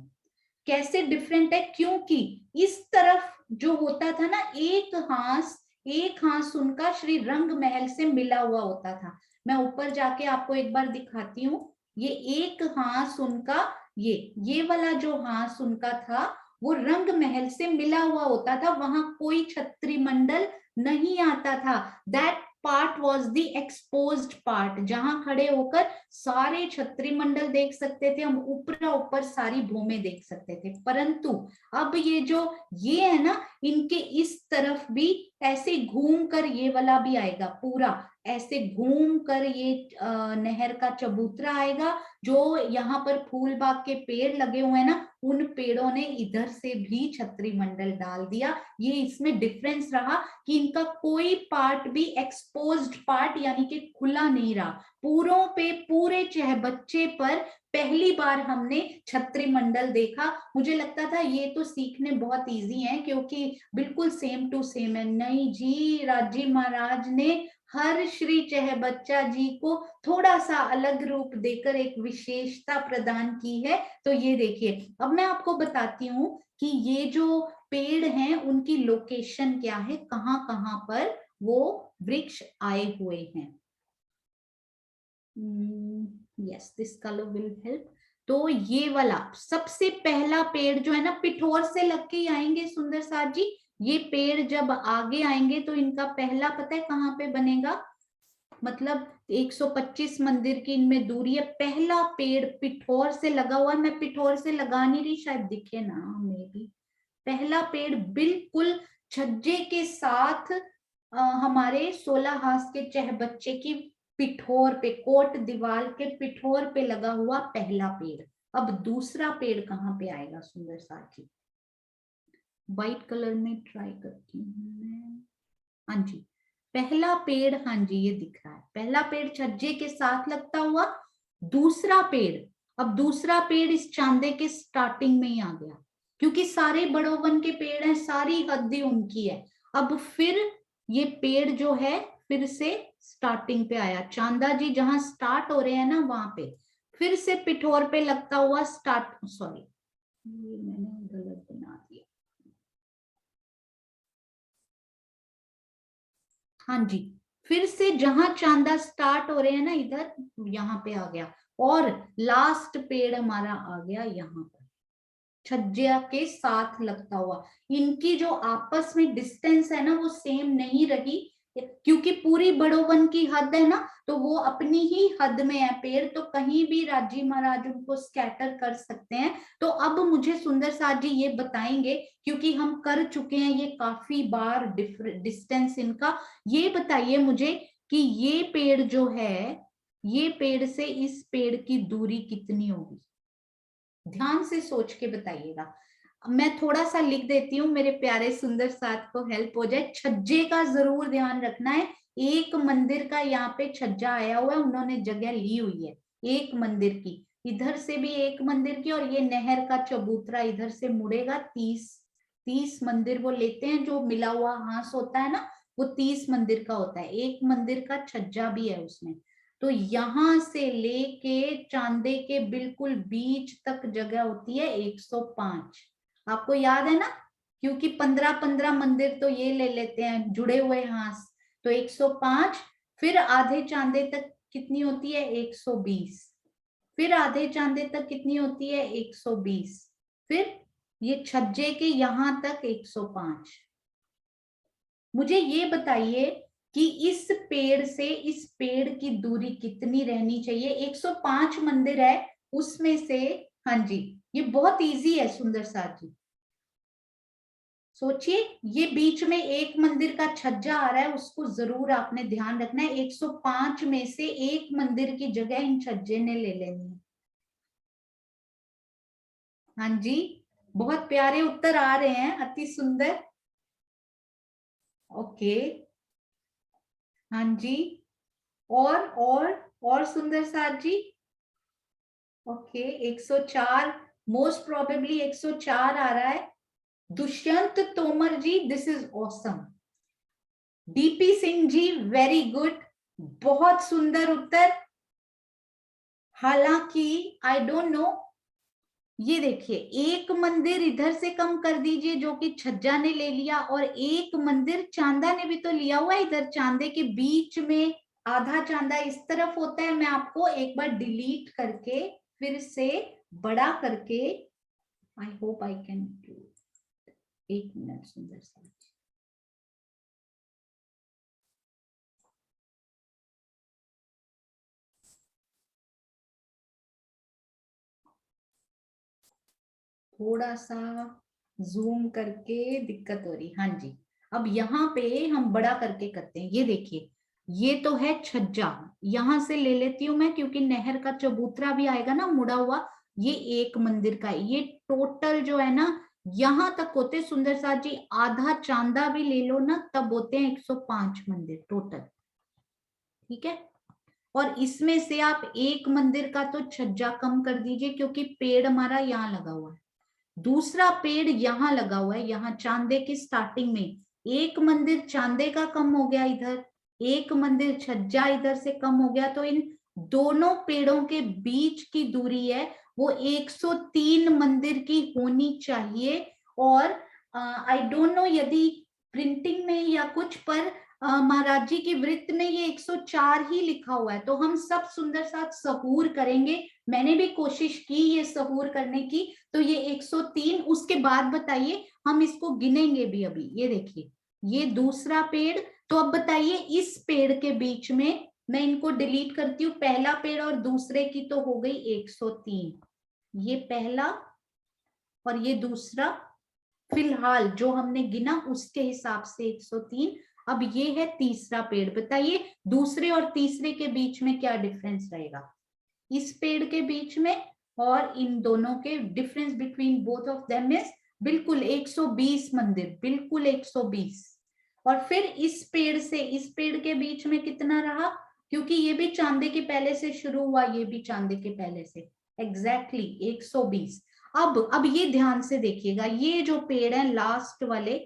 कैसे डिफरेंट है, क्योंकि इस तरफ जो होता था ना, एक हाथ उनका श्री रंग महल से मिला हुआ होता था। मैं ऊपर जाके आपको एक बार दिखाती हूँ। ये एक हाथ उनका, ये वाला जो हाथ उनका था, वो रंग महल से मिला हुआ होता था, वहां कोई छत्री मंडल नहीं आता था। That part was the exposed part, जहां खड़े होकर सारे छत्री मंडल देख सकते थे हम, ऊपर सारी भूमि देख सकते थे। परंतु अब ये है ना, इनके इस तरफ भी ऐसे घूम कर ये वाला भी आएगा, पूरा ऐसे घूम कर ये नहर का चबूतरा आएगा। जो यहाँ पर फूल बाग के पेड़ लगे हुए हैं ना, उन पेड़ों ने इधर से भी छत्री मंडल डाल दिया। ये इसमें डिफरेंस रहा कि इनका कोई पार्ट भी एक्सपोज्ड पार्ट यानी कि खुला नहीं रहा। पूरों पे, पूरे बच्चे पर पहली बार हमने छत्री मंडल देखा। मुझे लगता था ये तो सीखने बहुत इजी है, क्योंकि बिल्कुल सेम टू सेम है। नहीं जी, राजी महाराज ने हर श्री बच्चा जी को थोड़ा सा अलग रूप देकर एक विशेषता प्रदान की है। तो ये देखिए, अब मैं आपको बताती हूँ कि ये जो पेड़ हैं उनकी लोकेशन क्या है, कहाँ कहाँ पर वो वृक्ष आए हुए हैं। Yes, this colour will help. तो ये वाला सबसे पहला पेड़ जो है ना, पिठोर से लग के आएंगे सुंदर साथ जी। ये पेड़ जब आगे आएंगे तो इनका पहला पता है कहाँ पे बनेगा, मतलब 125 मंदिर की इनमें दूरी है। पहला पेड़ पिठोर से लगा हुआ है, मैं पिठोर से लगा नहीं रही, शायद दिखे ना, मे भी। पहला पेड़ बिल्कुल छज्जे के साथ हमारे 16 हाथ के बच्चे की पिठोर पे, कोट दीवार के पिठोर पे लगा हुआ पहला पेड़। अब दूसरा पेड़ कहाँ पे आएगा सुंदर साथी, व्हाइट कलर में ट्राई करती हूँ मैं। हाँ जी, पहला पेड़, हाँ जी ये दिख रहा है, पहला पेड़ छज्जे के साथ लगता हुआ। दूसरा पेड़, अब दूसरा पेड़ इस चांदे के स्टार्टिंग में ही आ गया, क्योंकि सारे बड़ों वन के पेड़ हैं, सारी हद्दी उनकी है। अब फिर ये पेड़ जो है फिर से स्टार्टिंग पे आया, चांदा जी जहां स्टार्ट हो रहे हैं ना वहां पे फिर से पिठोर पे लगता हुआ स्टार्ट, सॉरी मैंने गलत बना दिया। हाँ जी, फिर से जहां चांदा स्टार्ट हो रहे हैं ना इधर, यहाँ पे आ गया। और लास्ट पेड़ हमारा आ गया यहाँ पर छज्जा के साथ लगता हुआ। इनकी जो आपस में डिस्टेंस है ना वो सेम नहीं रही, क्योंकि पूरी बड़ोवन की हद है ना, तो वो अपनी ही हद में है पेड़, तो कहीं भी राजी महाराज उनको स्कैटर कर सकते हैं। तो अब मुझे सुंदर साथ जी ये बताएंगे, क्योंकि हम कर चुके हैं ये काफी बार डिस्टेंस इनका। ये बताइए मुझे कि ये पेड़ जो है, ये पेड़ से इस पेड़ की दूरी कितनी होगी, ध्यान से सोच के बताइएगा। मैं थोड़ा सा लिख देती हूँ, मेरे प्यारे सुंदर साथ को हेल्प हो जाए। छज्जे का जरूर ध्यान रखना है, एक मंदिर का यहाँ पे छज्जा आया हुआ है, उन्होंने जगह ली हुई है एक मंदिर की, इधर से भी एक मंदिर की, और ये नहर का चबूतरा इधर से मुड़ेगा। 30 मंदिर वो लेते हैं, जो मिला हुआ हांस होता है ना वो 30 मंदिर का होता है, एक मंदिर का छज्जा भी है उसमें। तो यहां से लेके चांदे के बिल्कुल बीच तक जगह होती है 105। आपको याद है ना, क्योंकि 15-15 मंदिर तो ये ले लेते हैं जुड़े हुए हाथ, तो 105। फिर आधे चांदे तक कितनी होती है 120। फिर आधे चांदे तक कितनी होती है 120। फिर ये छज्जे के यहां तक 105। मुझे ये बताइए कि इस पेड़ से इस पेड़ की दूरी कितनी रहनी चाहिए। 105 मंदिर है उसमें से, हाँ जी, ये बहुत इजी है सुंदर साथ जी। सोचिए, ये बीच में एक मंदिर का छज्जा आ रहा है, उसको जरूर आपने ध्यान रखना है। 105 में से एक मंदिर की जगह इन छज्जे ने ले लेनी है। हाँ जी, बहुत प्यारे उत्तर आ रहे हैं, अति सुंदर। ओके, हाँ जी, और सुंदर साथ जी। ओके, 104, मोस्ट प्रोबेबली 104 आ रहा है। Dushyant Tomar ji, this is awesome. DP Singh ji, very good, बहुत सुंदर उत्तर। हालांकि आई डोंट नो, ये देखिए एक मंदिर इधर से कम कर दीजिए जो कि छज्जा ने ले लिया, और एक मंदिर चांदा ने भी तो लिया हुआ है इधर, चांदे के बीच में आधा चांदा इस तरफ होता है। मैं आपको एक बार डिलीट करके फिर से बड़ा करके, I hope I can do, एक मिनट सुंदर सा। थोड़ा सा जूम करके दिक्कत हो रही, हाँ जी। अब यहाँ पे हम बड़ा करके करते हैं। ये देखिए, ये तो है छज्जा, यहां से ले लेती हूं मैं क्योंकि नहर का चबूतरा भी आएगा ना मुड़ा हुआ। ये एक मंदिर का है, ये टोटल जो है ना यहां तक होते सुंदर साथ जी, आधा चांदा भी ले लो ना तब होते हैं 105 मंदिर टोटल। ठीक है, और इसमें से आप एक मंदिर का तो छज्जा कम कर दीजिए क्योंकि पेड़ हमारा यहाँ लगा हुआ है, दूसरा पेड़ यहां लगा हुआ है, यहां चांदे की स्टार्टिंग में। एक मंदिर चांदे का कम हो गया इधर, एक मंदिर छज्जा इधर से कम हो गया, तो इन दोनों पेड़ों के बीच की दूरी है वो 103 मंदिर की होनी चाहिए। और आई डोंट नो यदि प्रिंटिंग में या कुछ पर महाराज जी की वृत्त में ये 104 ही लिखा हुआ है, तो हम सब सुंदर साथ सहूर करेंगे। मैंने भी कोशिश की ये सहूर करने की, तो ये 103। उसके बाद बताइए, हम इसको गिनेंगे भी अभी। ये देखिए, ये दूसरा पेड़, तो अब बताइए इस पेड़ के बीच में, मैं इनको डिलीट करती हूँ, पहला पेड़ और दूसरे की तो हो गई 103, ये पहला और ये दूसरा, फिलहाल जो हमने गिना उसके हिसाब से 103। अब ये है तीसरा पेड़, बताइए दूसरे और तीसरे के बीच में क्या डिफरेंस रहेगा। इस पेड़ के बीच में और इन दोनों के difference between both of them is बिल्कुल 120 मंदिर, बिल्कुल 120। और फिर इस पेड़ से इस पेड़ के बीच में कितना रहा, क्योंकि ये भी चांदे के पहले से शुरू हुआ, ये भी चांदे के पहले से, एग्जैक्टली 120। अब ये ध्यान से देखिएगा, ये जो पेड़ है लास्ट वाले,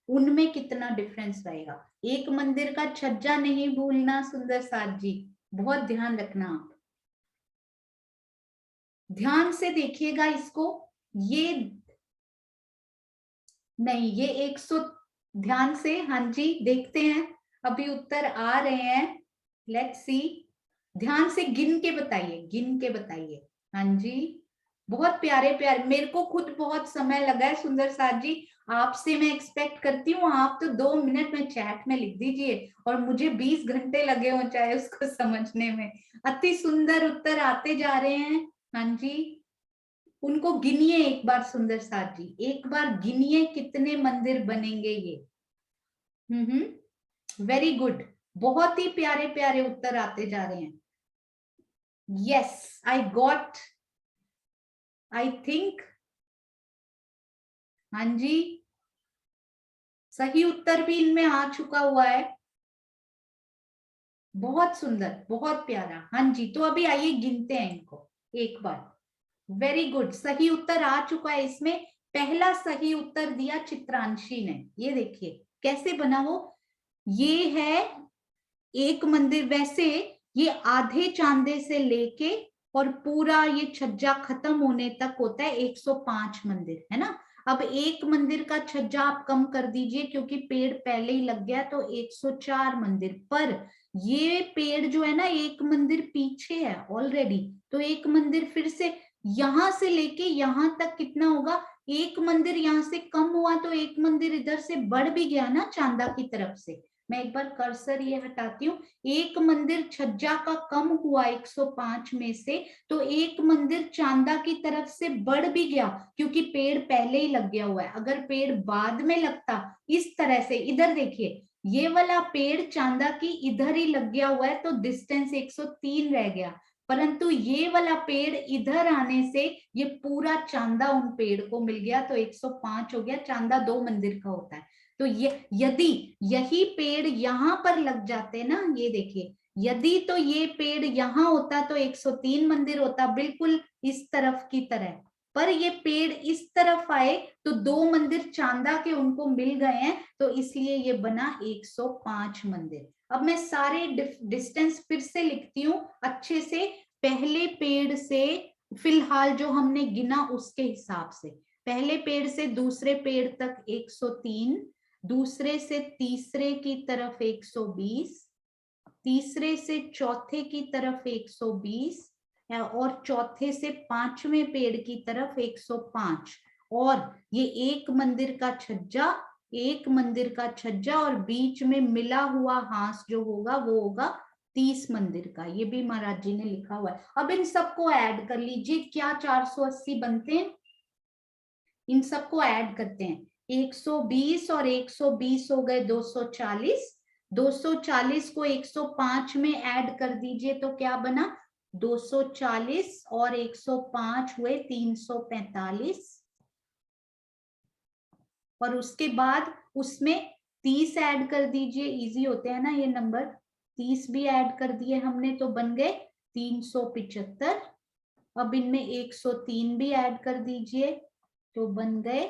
उनमें कितना डिफरेंस रहेगा। एक मंदिर का छज्जा नहीं भूलना सुंदर साथ जी, बहुत ध्यान रखना आप, ध्यान से देखिएगा इसको। ये नहीं, ये 100, ध्यान से, हाँ जी देखते हैं, अभी उत्तर आ रहे हैं, लेट्स सी। ध्यान से गिन के बताइए, गिन के बताइए। हाँ जी, बहुत प्यारे प्यारे, मेरे को खुद बहुत समय लगा है सुंदर साथ जी, आपसे मैं एक्सपेक्ट करती हूँ आप तो 2 मिनट में चैट में लिख दीजिए, और मुझे 20 घंटे लगे हो चाहे उसको समझने में। अति सुंदर उत्तर आते जा रहे हैं। हाँ जी, उनको गिनिए एक बार सुंदर साथ जी, एक बार गिनिए कितने मंदिर बनेंगे ये। वेरी गुड, बहुत ही प्यारे प्यारे उत्तर आते जा रहे हैं। Yes, I got, I think, हाँ जी, सही उत्तर भी इनमें आ चुका हुआ है। बहुत सुंदर, बहुत प्यारा। हाँ जी, तो अभी आइए गिनते हैं इनको एक बार। वेरी गुड, सही उत्तर आ चुका है इसमें। पहला सही उत्तर दिया चित्रांशी ने, ये देखिए कैसे बना वो, ये है एक मंदिर। वैसे ये आधे चांदे से लेके और पूरा ये छज्जा खत्म होने तक होता है 105 मंदिर, है ना। अब एक मंदिर का छज्जा आप कम कर दीजिए क्योंकि पेड़ पहले ही लग गया, तो 104 मंदिर। पर ये पेड़ जो है ना, एक मंदिर पीछे है ऑलरेडी, तो एक मंदिर फिर से यहां से लेके यहां तक कितना होगा, एक मंदिर यहां से कम हुआ तो एक मंदिर इधर से बढ़ भी गया ना चांदा की तरफ से। मैं एक बार कर्सर ये हटाती हूँ, एक मंदिर छज्जा का कम हुआ 105 में से, तो एक मंदिर चांदा की तरफ से बढ़ भी गया क्योंकि पेड़ पहले ही लग गया हुआ है। अगर पेड़ बाद में लगता इस तरह से, इधर देखिए ये वाला पेड़ चांदा की इधर ही लग गया हुआ है तो डिस्टेंस 103 रह गया, परंतु ये वाला पेड़ इधर आने से ये पूरा चांदा उन पेड़ को मिल गया तो 105 हो गया। चांदा 2 मंदिर का होता है। तो ये यदि यही पेड़ यहाँ पर लग जाते ना, ये देखिए यदि तो ये पेड़ यहाँ होता तो 103 मंदिर होता, बिल्कुल इस तरफ की तरह। पर ये पेड़ इस तरफ आए तो 2 मंदिर चांदा के उनको मिल गए हैं, तो इसलिए ये बना 105 मंदिर। अब मैं सारे डिस्टेंस फिर से लिखती हूँ अच्छे से, पहले पेड़ से फिलहाल जो हमने गिना उसके हिसाब से। पहले पेड़ से दूसरे पेड़ तक 103, दूसरे से तीसरे की तरफ 120, तीसरे से चौथे की तरफ 120 और चौथे से 5वें पेड़ की तरफ 105। और ये एक मंदिर का छज्जा, एक मंदिर का छज्जा और बीच में मिला हुआ हांस जो होगा वो होगा 30 मंदिर का। ये भी महाराज जी ने लिखा हुआ है। अब इन सबको ऐड कर लीजिए, क्या 480 बनते हैं। इन सबको ऐड करते हैं, 120 और 120 हो गए 240, 240 को 105 में ऐड कर दीजिए तो क्या बना, 240 और 105 हुए 345। और उसके बाद उसमें 30 ऐड कर दीजिए, इजी होते हैं ना ये नंबर, 30 भी ऐड कर दिए हमने तो बन गए 375। अब इनमें 103 भी ऐड कर दीजिए तो बन गए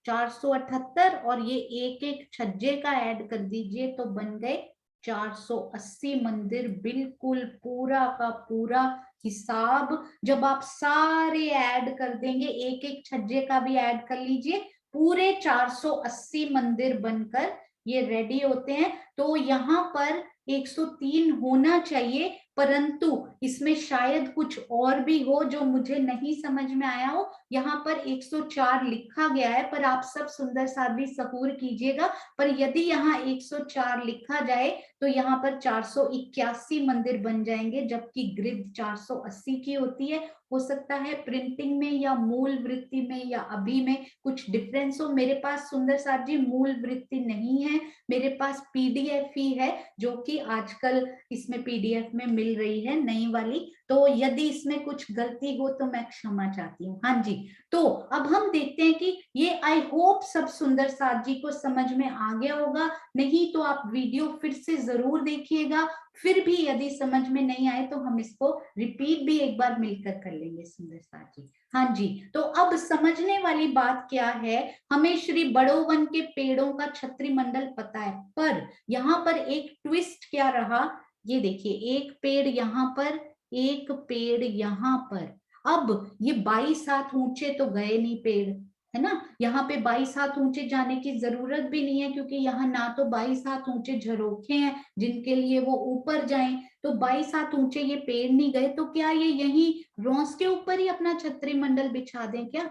478, और ये एक एक छज्जे का ऐड कर दीजिए तो बन गए 480 मंदिर। बिल्कुल पूरा का पूरा हिसाब जब आप सारे ऐड कर देंगे, एक एक छज्जे का भी ऐड कर लीजिए, पूरे 480 मंदिर बनकर ये रेडी होते हैं। तो यहाँ पर 103 होना चाहिए, परंतु इसमें शायद कुछ और भी हो जो मुझे नहीं समझ में आया हो। यहाँ पर 104 लिखा गया है, पर आप सब सुंदर साध्वी सहूर कीजिएगा, पर यदि यहाँ 104 लिखा जाए तो यहाँ पर 481 मंदिर बन जाएंगे, जबकि ग्रिड 480 की होती है। हो सकता है प्रिंटिंग में या मूल वृत्ति में या अभी में कुछ डिफरेंस हो। मेरे पास सुंदर साथ जी मूल वृत्ति नहीं है, मेरे पास पीडीएफ ही है, जो कि आजकल इसमें पीडीएफ में मिल रही है नई वाली। तो यदि इसमें कुछ गलती हो तो मैं क्षमा चाहती हूँ। हाँ जी, तो अब हम देखते हैं कि ये आई होप सब सुंदर साथ जी को समझ में आ गया होगा। नहीं तो आप वीडियो फिर से जरूर देखिएगा, फिर भी यदि समझ में नहीं आए तो हम इसको रिपीट भी एक बार मिलकर कर लेंगे सुंदर साथ जी। हाँ जी, तो अब समझने वाली बात क्या है, हमें श्री बड़ोवन के पेड़ों का छत्री मंडल पता है, पर यहाँ पर एक ट्विस्ट क्या रहा, ये देखिए एक पेड़ यहाँ पर, एक पेड़ यहाँ पर। अब ये 22 हाथ ऊंचे तो गए नहीं पेड़, है ना। यहाँ पे 22 हाथ ऊंचे जाने की जरूरत भी नहीं है, क्योंकि यहाँ ना तो 22 हाथ ऊंचे झरोखे हैं जिनके लिए वो ऊपर जाएं, तो 22 हाथ ऊंचे ये पेड़ नहीं गए। तो क्या ये यही रॉस के ऊपर ही अपना छत्री मंडल बिछा दें क्या,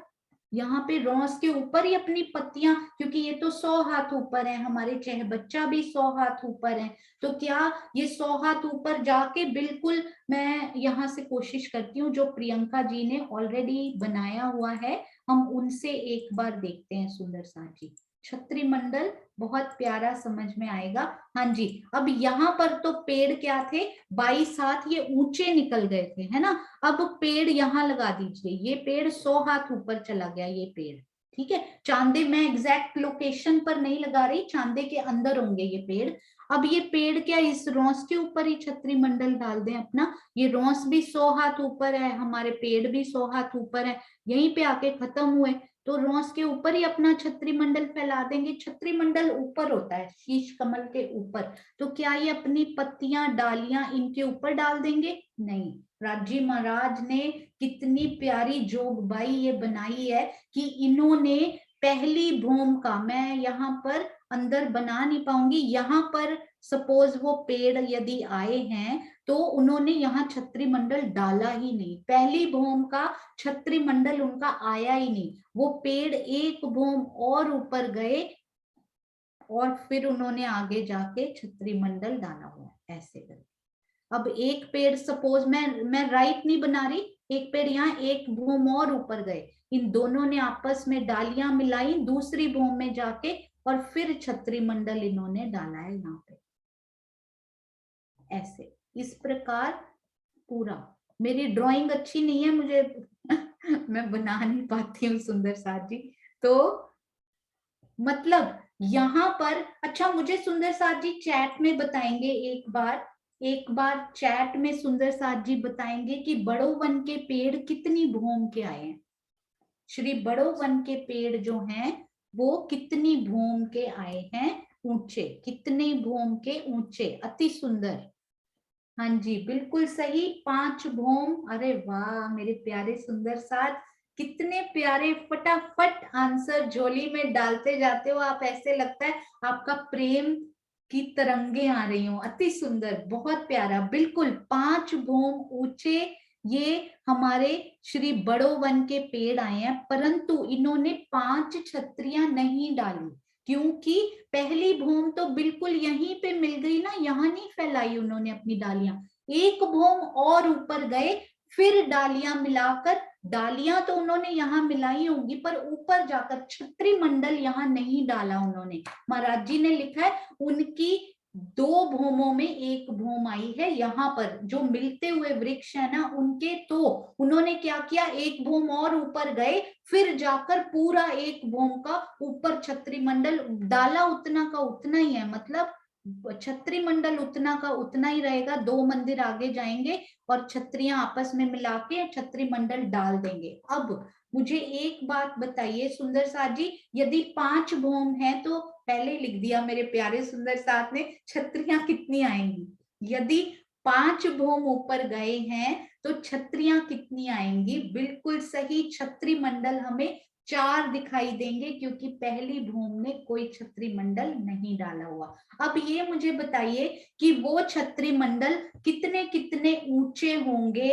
यहाँ पे रॉस के ऊपर ही अपनी पत्तियां, क्योंकि ये तो 100 हाथ ऊपर है, हमारे चह बच्चा भी 100 हाथ ऊपर है, तो क्या ये 100 हाथ ऊपर जाके, बिल्कुल मैं यहाँ से कोशिश करती हूँ जो प्रियंका जी ने ऑलरेडी बनाया हुआ है, हम उनसे एक बार देखते हैं सुंदर साथ जी। छत्री मंडल बहुत प्यारा समझ में आएगा। हाँ जी, अब यहाँ पर तो पेड़ क्या थे, 22 हाथ ये ऊंचे निकल गए थे, है ना। अब पेड़ यहाँ लगा दीजिए, ये पेड़ 100 हाथ ऊपर चला गया ये पेड़, ठीक है। चांदे मैं एग्जैक्ट लोकेशन पर नहीं लगा रही, चांदे के अंदर होंगे ये पेड़। अब ये पेड़ क्या इस रॉस के ऊपर ही छत्री मंडल डाल दें अपना, ये रॉस भी 100 हाथ ऊपर है, हमारे पेड़ भी 100 हाथ ऊपर है, यहीं पे आके खत्म हुए। तो रोज के ऊपर ही अपना छत्री मंडल फैला देंगे। छत्री मंडल ऊपर होता है, शीश कमल के ऊपर, तो क्या ये अपनी पत्तियां डालियां इनके ऊपर डाल देंगे? नहीं। राजी महाराज ने कितनी प्यारी जोगबाई ये बनाई है कि इन्होंने पहली भूमिका, मैं यहाँ पर अंदर बना नहीं पाऊंगी, यहाँ पर सपोज वो पेड़ यदि आए हैं तो उन्होंने यहाँ छत्री मंडल डाला ही नहीं। पहली भूम का छत्री मंडल उनका आया ही नहीं। वो पेड़ एक भूम और ऊपर गए और फिर उन्होंने आगे जाके छत्री मंडल डाला हुआ ऐसे करके। अब एक पेड़ सपोज मैं राइट नहीं बना रही, एक पेड़ यहाँ एक भूम और ऊपर गए, इन दोनों ने आपस में डालियां मिलाई दूसरी भूम में जाके और फिर छत्री मंडल इन्होंने डाला है यहाँ पे ऐसे। इस प्रकार पूरा, मेरी ड्राइंग अच्छी नहीं है, मुझे मैं बना नहीं पाती हूँ सुंदर साथ जी। तो मतलब यहाँ पर, अच्छा मुझे सुंदर साथ जी चैट में बताएंगे एक बार चैट में सुंदर साथ जी बताएंगे कि बड़ो वन के पेड़ कितनी भूम के आए हैं। श्री बड़ो वन के पेड़ जो हैं वो कितनी भूम के आए हैं ऊंचे, कितनी भूम के ऊंचे, अति सुंदर। हाँ जी बिल्कुल सही, 5 भूम। अरे वाह मेरे प्यारे सुंदर साथ, कितने प्यारे, फटाफट आंसर झोली में डालते जाते हो आप, ऐसे लगता है आपका प्रेम की तरंगे आ रही हो। अति सुंदर, बहुत प्यारा, बिल्कुल 5 भूम ऊंचे ये हमारे श्री बड़ो वन के पेड़ आए हैं, परंतु इन्होंने 5 छत्रियां नहीं डाली क्योंकि पहली भूम तो बिल्कुल यहीं पे मिल गई ना, यहाँ नहीं फैलाई उन्होंने अपनी डालियां, एक भूम और ऊपर गए फिर डालियां मिलाकर, डालियां तो उन्होंने यहाँ मिलाई होंगी पर ऊपर जाकर छत्री मंडल यहाँ नहीं डाला उन्होंने। महाराज जी ने लिखा है उनकी 2 भूमों में एक भूम आई है, यहाँ पर जो मिलते हुए वृक्ष है ना उनके, तो उन्होंने क्या किया, एक भूम और ऊपर गए फिर जाकर पूरा एक भूम का ऊपर छत्री मंडल डाला, उतना का उतना ही है, मतलब छत्री मंडल उतना का उतना ही रहेगा। 2 मंदिर आगे जाएंगे और छत्रियां आपस में मिला के छत्री मंडल डाल देंगे। अब मुझे एक बात बताइए सुंदर साथ जी, यदि 5 भूम है तो पहले लिख दिया मेरे प्यारे सुंदर साथ ने, छत्रियां कितनी आएंगी? यदि 5 भूम ऊपर गए हैं तो छत्रियां कितनी आएंगी? बिल्कुल सही, छत्री मंडल हमें 4 दिखाई देंगे क्योंकि पहली भूम में कोई छत्री मंडल नहीं डाला हुआ। अब ये मुझे बताइए कि वो छत्री मंडल कितने कितने ऊंचे होंगे?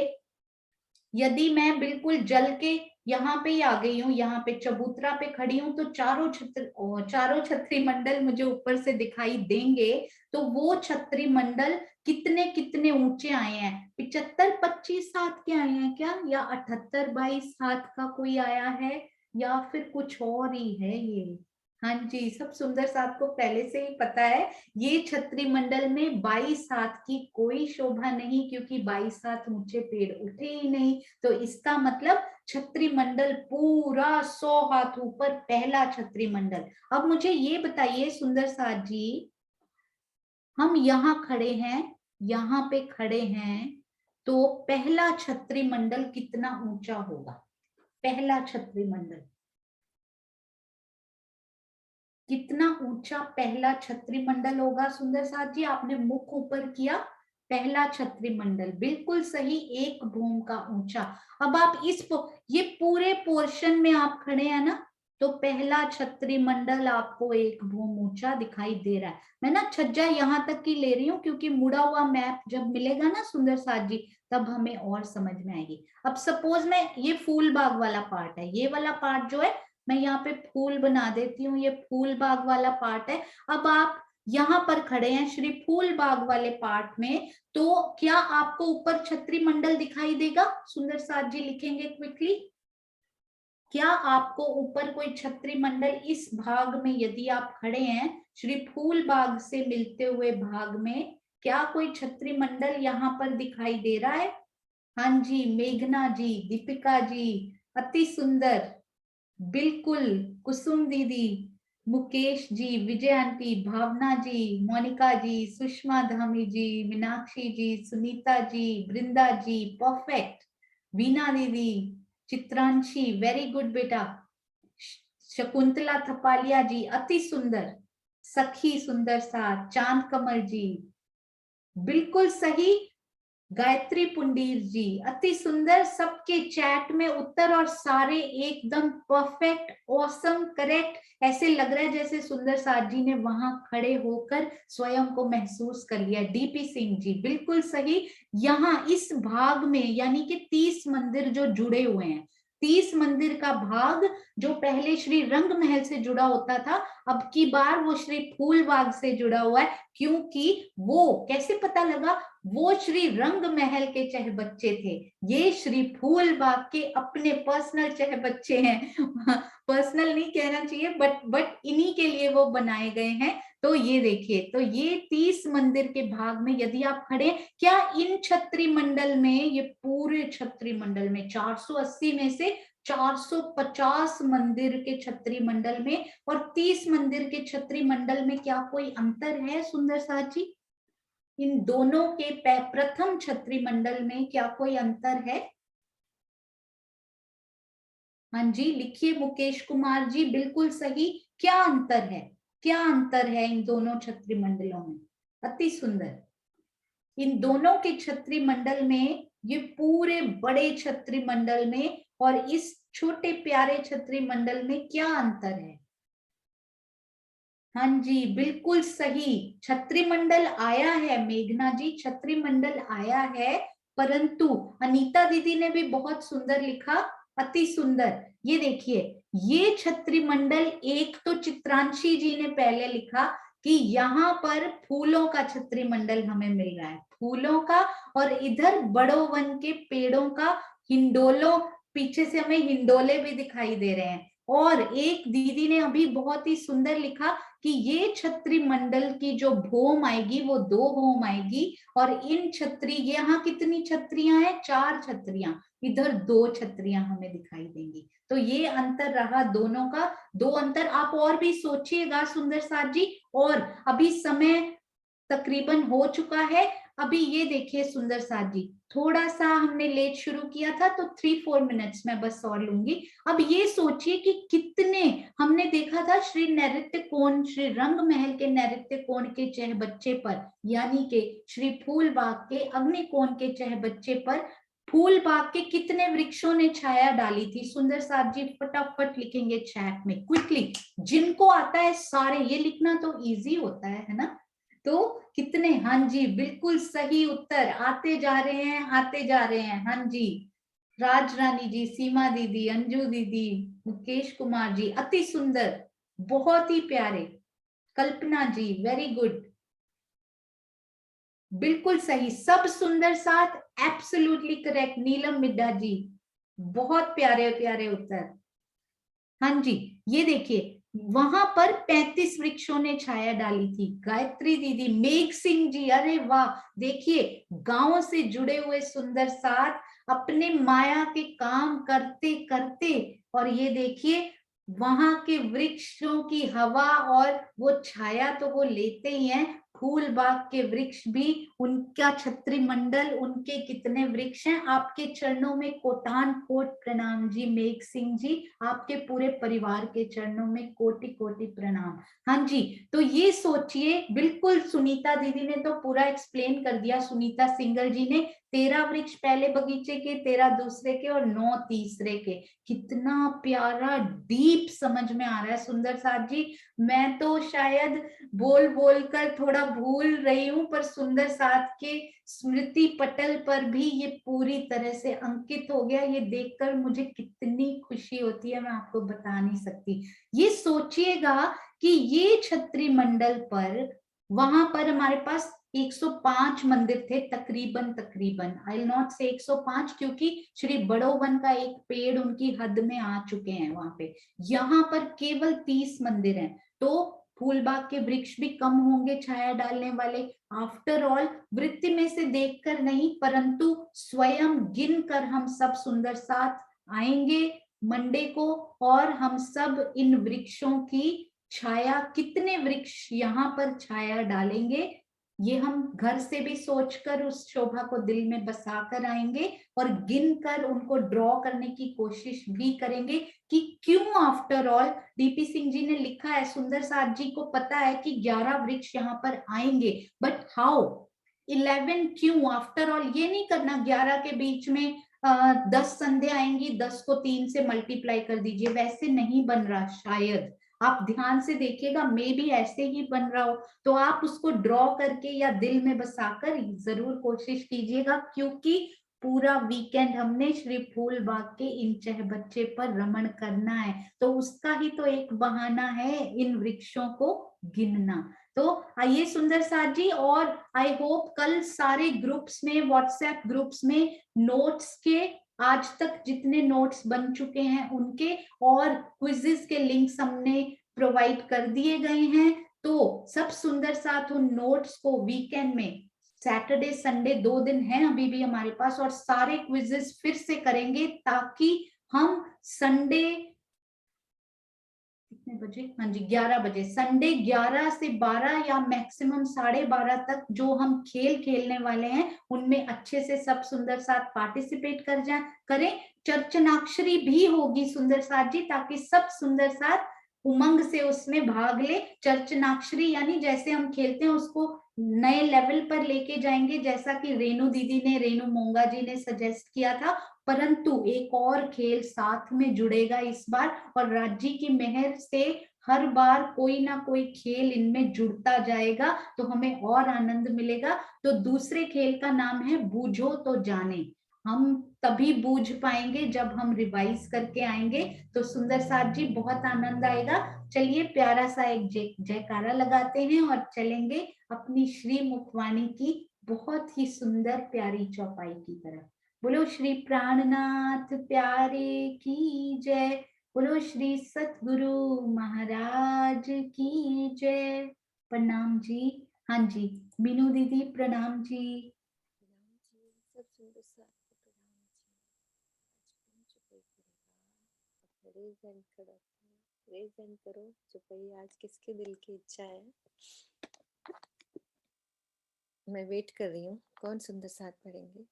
यदि मैं बिल्कुल जल के यहाँ पे ही आ गई हूँ, यहाँ पे चबूतरा पे खड़ी हूँ, तो चारों छत्री मंडल मुझे ऊपर से दिखाई देंगे, तो वो छत्री मंडल कितने कितने ऊंचे आए हैं? 75-25 हाथ के आए हैं क्या, या 78-22 हाथ का कोई आया है, या फिर कुछ और ही है ये? हाँ जी, सब सुंदर साथ को पहले से ही पता है, ये छत्री मंडल में 22 हाथ की कोई शोभा नहीं क्योंकि 22 हाथ ऊंचे पेड़ उठे ही नहीं, तो इसका मतलब छत्री मंडल पूरा 100 हाथ ऊपर, पहला छत्री मंडल। अब मुझे ये बताइए सुंदर साथ जी, हम यहाँ खड़े हैं, यहाँ पे खड़े हैं, तो पहला छत्री मंडल कितना ऊंचा होगा? पहला छत्री मंडल कितना ऊंचा पहला छत्री मंडल होगा? सुंदर साथ जी आपने मुख ऊपर किया, पहला छत्री मंडल बिल्कुल सही, 1 भूम का ऊंचा। अब आप ये पूरे पोर्शन में आप खड़े हैं ना, तो पहला छत्री मंडल आपको 1 भूम ऊंचा दिखाई दे रहा है। मैं ना छज्जा यहाँ तक की ले रही हूँ क्योंकि मुड़ा हुआ मैप जब मिलेगा ना सुंदर साथ जी तब हमें और समझ में आएगी। अब सपोज मैं, ये फूल बाग वाला पार्ट है, ये वाला पार्ट जो है मैं यहाँ पे फूल बना देती हूँ, ये फूल बाग वाला पार्ट है। अब आप यहाँ पर खड़े हैं श्री फूल बाग वाले पार्ट में, तो क्या आपको ऊपर छत्री मंडल दिखाई देगा? सुंदर साथ जी लिखेंगे क्विकली, क्या आपको ऊपर कोई छत्री मंडल इस भाग में, यदि आप खड़े हैं श्री फूल बाग से मिलते हुए भाग में, क्या कोई छत्री मंडल यहाँ पर दिखाई दे रहा है? हाँ जी, मेघना जी, दीपिका जी, अति सुंदर, बिल्कुल, कुसुम दीदी, मुकेश जी, विजय आंटी, भावना जी, मोनिका जी, सुषमा धामी जी, मीनाक्षी जी, सुनीता जी, वृंदा जी, परफेक्ट, वीना दीदी, चित्रांशी, वेरी गुड बेटा, शकुंतला थपालिया जी अति सुंदर। सखी सुंदर साथ, चांद कमल जी बिल्कुल सही। गायत्री पुंडीर जी अति सुंदर। सबके चैट में उत्तर और सारे एकदम परफेक्ट, ऑसम, करेक्ट। ऐसे लग रहा है जैसे सुंदर साथ जी ने वहां खड़े होकर स्वयं को महसूस कर लिया। डीपी सिंह जी बिल्कुल सही। यहाँ इस भाग में यानी कि 30 मंदिर जो जुड़े हुए हैं, 30 मंदिर का भाग जो पहले श्री रंग महल से जुड़ा होता था, अब की बार वो श्री फूलबाग से जुड़ा हुआ है। क्योंकि वो कैसे पता लगा, वो श्री रंग महल के चहबच्चे थे, ये श्री फूलबाग के अपने पर्सनल चहबच्चे हैं। पर्सनल नहीं कहना चाहिए, बट इन्हीं के लिए वो बनाए गए हैं। तो ये देखिए, तो ये 30 मंदिर के भाग में यदि आप खड़े, क्या इन छत्री मंडल में, ये पूरे छत्री मंडल में 480 में से 450 मंदिर के छत्री मंडल में और 30 मंदिर के छत्री मंडल में क्या कोई अंतर है सुंदर साथ जी? इन दोनों के प्रथम छत्री मंडल में क्या कोई अंतर है? हाँ जी लिखिए मुकेश कुमार जी, बिल्कुल सही। क्या अंतर है, क्या अंतर है इन दोनों छत्री मंडलों में? अति सुंदर। इन दोनों के छत्री मंडल में, ये पूरे बड़े छत्री मंडल में और इस छोटे प्यारे छत्री मंडल में क्या अंतर है? हाँ जी बिल्कुल सही। छत्री मंडल आया है मेघना जी, छत्री मंडल आया है, परंतु अनीता दीदी ने भी बहुत सुंदर लिखा, अति सुंदर। ये देखिए, ये छत्री मंडल एक तो चित्रांशी जी ने पहले लिखा कि यहाँ पर फूलों का छत्री मंडल हमें मिल रहा है, फूलों का, और इधर बड़ो वन के पेड़ों का, हिंडोलों, पीछे से हमें हिंडोले भी दिखाई दे रहे हैं। और एक दीदी ने अभी बहुत ही सुंदर लिखा कि ये छत्री मंडल की जो भौम आएगी वो 2 भौम आएगी, और इन छत्री, यहाँ कितनी छत्रियां हैं? 4 छत्रियां, इधर 2 छत्रियां हमें दिखाई देंगी। तो ये अंतर रहा दोनों का, 2 अंतर। आप और भी सोचिएगा सुंदर साथ जी, और अभी समय तकरीबन हो चुका है। अभी ये देखिए सुंदर साथ जी, थोड़ा सा हमने लेट शुरू किया था तो 3-4 मिनट्स में बस और लूंगी। अब ये सोचिए कि कितने हमने देखा था श्री नैऋत्य कोण, श्री रंग महल के नैऋत्य कोण के चहबच्चे पर, यानी के श्री फूलबाग के अग्नि कोण के चहबच्चे पर फूलबाग के कितने वृक्षों ने छाया डाली थी? सुंदर साथ जी फटाफट लिखेंगे चैट में क्विकली, जिनको आता है सारे, ये लिखना तो इजी होता है ना? तो कितने? हाँ जी बिल्कुल सही उत्तर आते जा रहे हैं, आते जा रहे हैं। हाँ जी, राज रानी जी, सीमा दीदी, अंजू दीदी, मुकेश कुमार जी अति सुंदर, बहुत ही प्यारे। कल्पना जी वेरी गुड, बिल्कुल सही, सब सुंदर साथ, एब्सोल्युटली करेक्ट। नीलम मिड्डा जी, बहुत प्यारे प्यारे उत्तर। हाँ जी, ये देखिए, वहां पर 35 वृक्षों ने छाया डाली थी। गायत्री दीदी, मेघ सिंह जी, अरे वाह, देखिए गांव से जुड़े हुए सुंदर साथ अपने माया के काम करते करते, और ये देखिए वहां के वृक्षों की हवा और वो छाया तो वो लेते ही हैं, फूल बाग के वृक्ष भी, उनका छत्री मंडल, उनके कितने वृक्ष हैं। आपके चरणों में कोटान कोट प्रणाम जी मेघ सिंह जी, आपके पूरे परिवार के चरणों में कोटि कोटि प्रणाम। हाँ जी, तो ये सोचिए, बिल्कुल सुनीता दीदी ने तो पूरा एक्सप्लेन कर दिया, सुनीता सिंगल जी ने, 13 वृक्ष पहले बगीचे के, 13 दूसरे के और 9 तीसरे के। कितना प्यारा डीप समझ में आ रहा है सुंदर साथ जी। मैं तो शायद बोल बोल कर थोड़ा भूल रही हूँ, पर सुंदर साथ के स्मृति पटल पर भी ये पूरी तरह से अंकित हो गया। ये देखकर मुझे कितनी खुशी होती है, मैं आपको बता नहीं सकती। ये सोचिएगा कि ये छत्री मंडल पर, वहां पर हमारे पास 105 मंदिर थे तकरीबन, आई विल नॉट से 105 क्योंकि श्री बड़ो वन का एक पेड़ उनकी हद में आ चुके हैं वहां पे। यहाँ पर केवल 30 मंदिर हैं, तो फूलबाग के वृक्ष भी कम होंगे छाया डालने वाले। आफ्टर ऑल वृत्ति में से देखकर नहीं, परंतु स्वयं गिन कर हम सब सुंदर साथ आएंगे मंडे को, और हम सब इन वृक्षों की छाया, कितने वृक्ष यहाँ पर छाया डालेंगे ये हम घर से भी सोचकर उस शोभा को दिल में बसा कर आएंगे और गिन कर उनको ड्रॉ करने की कोशिश भी करेंगे कि क्यों आफ्टर ऑल। डीपी सिंह जी ने लिखा है, सुंदर साथ जी को पता है कि 11 वृक्ष यहाँ पर आएंगे, बट हाउ 11 क्यों आफ्टर ऑल। ये नहीं करना 11 के बीच में 10 संध्या आएंगी, 10 को 3 से मल्टीप्लाई कर दीजिए, वैसे नहीं बन रहा। शायद आप ध्यान से देखिएगा, मे भी ऐसे ही बन रहा हो। तो आप उसको ड्रॉ करके या दिल में बसाकर जरूर कोशिश कीजिएगा, क्योंकि पूरा वीकेंड हमने श्री फूल बाग के इन चहबच्चे पर रमण करना है, तो उसका ही तो एक बहाना है इन वृक्षों को गिनना। तो आइए सुंदर साथ जी, और आई होप कल सारे ग्रुप्स में, व्हाट्सएप ग्रुप्स में नोट्स के, आज तक जितने नोट्स बन चुके हैं उनके और क्विजेस के लिंक्स हमने प्रोवाइड कर दिए गए हैं। तो सब सुंदर साथ उन नोट्स को वीकेंड में, सैटरडे संडे 2 दिन हैं अभी भी हमारे पास, और सारे क्विजेस फिर से करेंगे ताकि हम संडे कितने बजे, हाँ जी 11 बजे, संडे 11 से 12 या मैक्सिमम 12:30 तक जो हम खेल खेलने वाले हैं उनमें अच्छे से सब सुंदर साथ पार्टिसिपेट करें। चर्चनाक्षरी भी होगी सुंदर साथ जी, ताकि सब सुंदर साथ उमंग से उसमें भाग ले। चर्चनाक्षरी यानी जैसे हम खेलते हैं उसको नए लेवल पर लेके जाएंगे, जैसा कि रेणु दीदी ने, रेणु मोंगा जी ने सजेस्ट किया था। परंतु एक और खेल साथ में जुड़ेगा इस बार, और राज्य की मेहर से हर बार कोई ना कोई खेल इनमें जुड़ता जाएगा, तो हमें और आनंद मिलेगा। तो दूसरे खेल का नाम है बूझो तो जाने। हम तभी बूझ पाएंगे जब हम रिवाइज करके आएंगे। तो सुंदर साथ जी बहुत आनंद आएगा। चलिए प्यारा सा एक जयकारा लगाते हैं और चलेंगे अपनी श्री मुखवाणी की बहुत ही सुंदर प्यारी चौपाई की तरफ। बोलो श्री प्राणनाथ प्यारे की जय, बोलो श्री सतगुरु महाराज की जय। प्रणाम जी। हाँ जी मीनू दीदी प्रणाम जी। सब सुंदर साथ को प्रणाम जी। रेज एंड करो चुपई, आज किसके दिल की इच्छा है। मैं वेट कर रही हूँ, कौन सुंदर साथ पढ़ेंगे।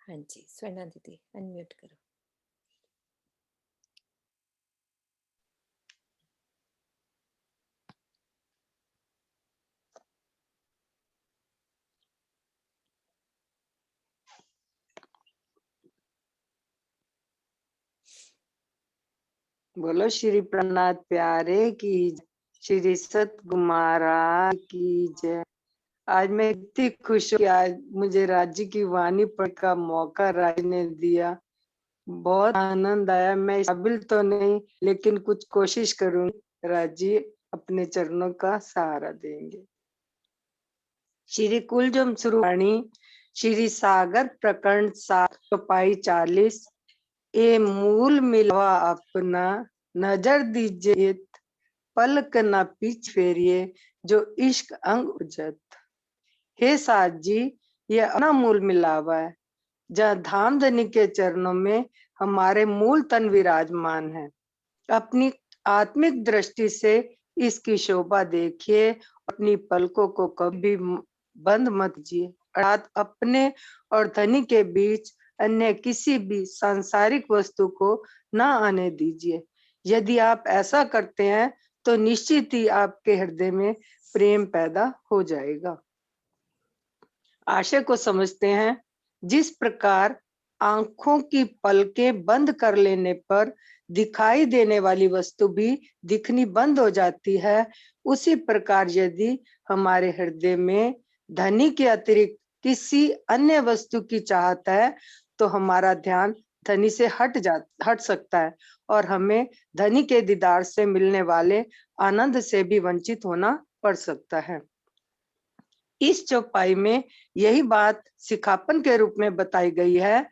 हाँ जी स्वर्णा दीदी अनम्यूट करो। बोलो श्री प्रणाथ प्यारे की, श्री सतगुरु महाराज की जय। आज मैं इतनी खुश हूँ कि आज मुझे राज्य की वाणी पढ़ने का मौका राज्य ने दिया। बहुत आनंद आया। मैं काबिल तो नहीं, लेकिन कुछ कोशिश करूंगी। राज्य अपने चरणों का सहारा देंगे। श्री कुलजम सुरवाणी, श्री सागर प्रकरण 7 चौपाई 40। ए मूल मिलवा अपना, नजर दीजिए पलक न पीछ फेरिए, जो इश्क अंग उजत। हे साथ जी, ये अपना मूल मिलावा है, जहाँ धाम धनी के चरणों में हमारे मूल तन विराजमान है। अपनी आत्मिक दृष्टि से इसकी शोभा देखिए, अपनी पलकों को कभी बंद मत कीजिए, अर्थात अपने और धनी के बीच अन्य किसी भी सांसारिक वस्तु को न आने दीजिए। यदि आप ऐसा करते हैं तो निश्चित ही आपके हृदय में प्रेम पैदा हो जाएगा। आशय को समझते हैं। जिस प्रकार आंखों की पलकें बंद कर लेने पर दिखाई देने वाली वस्तु भी दिखनी बंद हो जाती है, उसी प्रकार यदि हमारे हृदय में धनी के अतिरिक्त किसी अन्य वस्तु की चाहत है, तो हमारा ध्यान धनी से हट सकता है और हमें धनी के दीदार से मिलने वाले आनंद से भी वंचित होना पड़ सकता है। इस चौपाई में यही बात सिखापन के रूप में बताई गई है।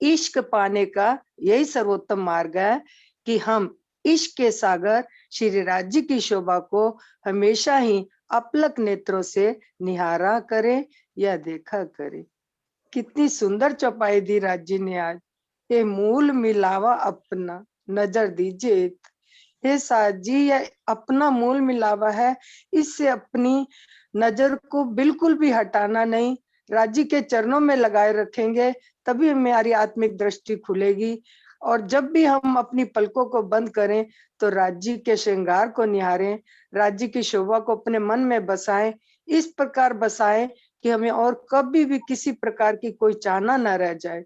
इश्क पाने का यही सर्वोत्तम मार्ग है कि हम इश्क के सागर श्री राज्य की शोभा को हमेशा ही अपलक नेत्रों से निहारा करें या देखा करें। कितनी सुंदर चौपाई दी राज्य ने आज। ये मूल मिलावा अपना, नजर दीजिए हे साथ जी, यह अपना मूल मिलावा है, इससे अपनी नजर को बिल्कुल भी हटाना नहीं, राज्य के चरणों में लगाए रखेंगे, तभी हमारी आत्मिक दृष्टि खुलेगी। और जब भी हम अपनी पलकों को बंद करें तो राज्य के श्रृंगार को निहारें, राज्य की शोभा को अपने मन में बसाएं, इस प्रकार बसाएं कि हमें और कभी भी किसी प्रकार की कोई चाहना न रह जाए।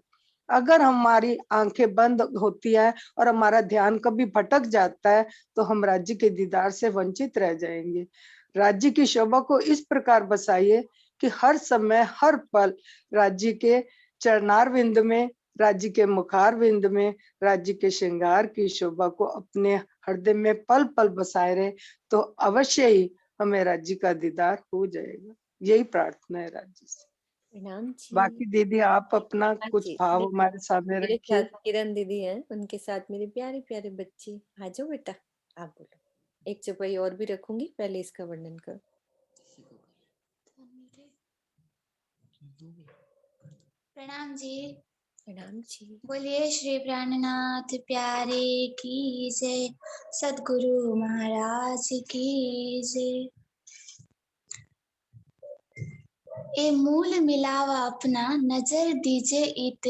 अगर हमारी आंखें बंद होती है और हमारा ध्यान कभी भटक जाता है तो हम राज्य के दीदार से वंचित रह जाएंगे। राज्य की शोभा को इस प्रकार बसाइए कि हर समय हर पल राज्य के चरणार विंद में, राज्य के मुखार विंद में, राज्य के श्रृंगार की शोभा को अपने हृदय में पल पल बसाए रहे, तो अवश्य ही हमें राज्य का दीदार हो जाएगा। यही प्रार्थना है राज्य से। प्रणाम जी। बाकी दीदी आप अपना हाँ कुछ जी, भाव देखिए, हमारे सामने मेरे रखिए। साथ किरण दीदी हैं, उनके साथ मेरे प्यारे प्यारे बच्चे। आ जाओ बेटा, आप बोलो। एक चौपाई और भी रखूंगी, पहले इसका वर्णन करो। प्रणाम जी। प्रणाम जी। बोलिए श्री प्राणनाथ प्यारे की जय, सदगुरु महाराज की जय। ए मूल मिलावा अपना, नजर दीजे इत,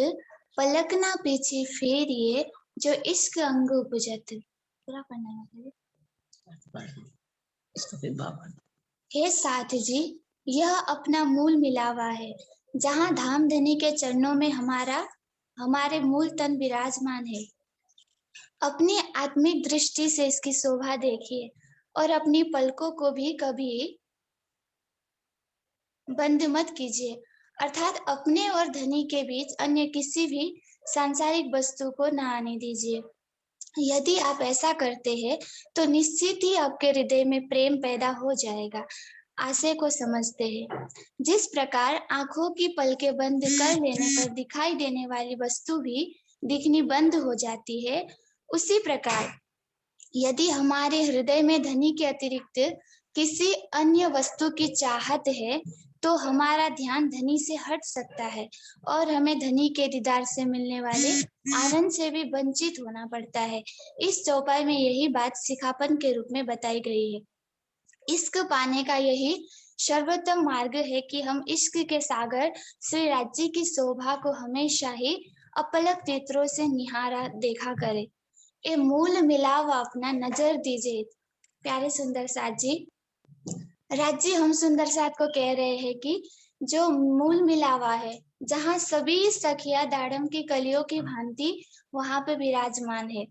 पलक ना पीछे फेरिए, जो इश्क अंग उपजत। पूरा पढ़ना है। हे साथ जी, यह अपना मूल मिलावा है, जहाँ धाम धनी के चरणों में हमारे मूल तन विराजमान है। अपनी आत्मिक दृष्टि से इसकी शोभा देखिए और अपनी पलकों को भी कभी बंद मत कीजिए, अर्थात अपने और धनी के बीच अन्य किसी भी सांसारिक वस्तु को न आने दीजिए। यदि आप ऐसा करते हैं तो निश्चित ही आपके हृदय में प्रेम पैदा हो जाएगा। आशय को समझते हैं। जिस प्रकार आंखों की पलकें बंद कर लेने पर दिखाई देने वाली वस्तु भी दिखनी बंद हो जाती है, उसी प्रकार यदि हमारे हृदय में धनी के अतिरिक्त किसी अन्य वस्तु की चाहत है, तो हमारा ध्यान धनी से हट सकता है और हमें धनी के दीदार से मिलने वाले आनंद से भी वंचित होना पड़ता है। इस चौपाई में यही बात सिखापन के रूप में बताई गई है। इश्क पाने का यही सर्वोत्तम मार्ग है कि हम इश्क के सागर श्री राज्य की शोभा को हमेशा ही अपलक नेत्रों से निहारा देखा करें। ए मूल मिलाव अपना, नजर दीजिए। प्यारे सुंदर साथ जी, राज्य हम सुंदर साथ को कह रहे हैं कि जो मूल मिलावा है, जहाँ सभी सखिया दाड़म की कलियों की भांति वहां पे विराजमान है,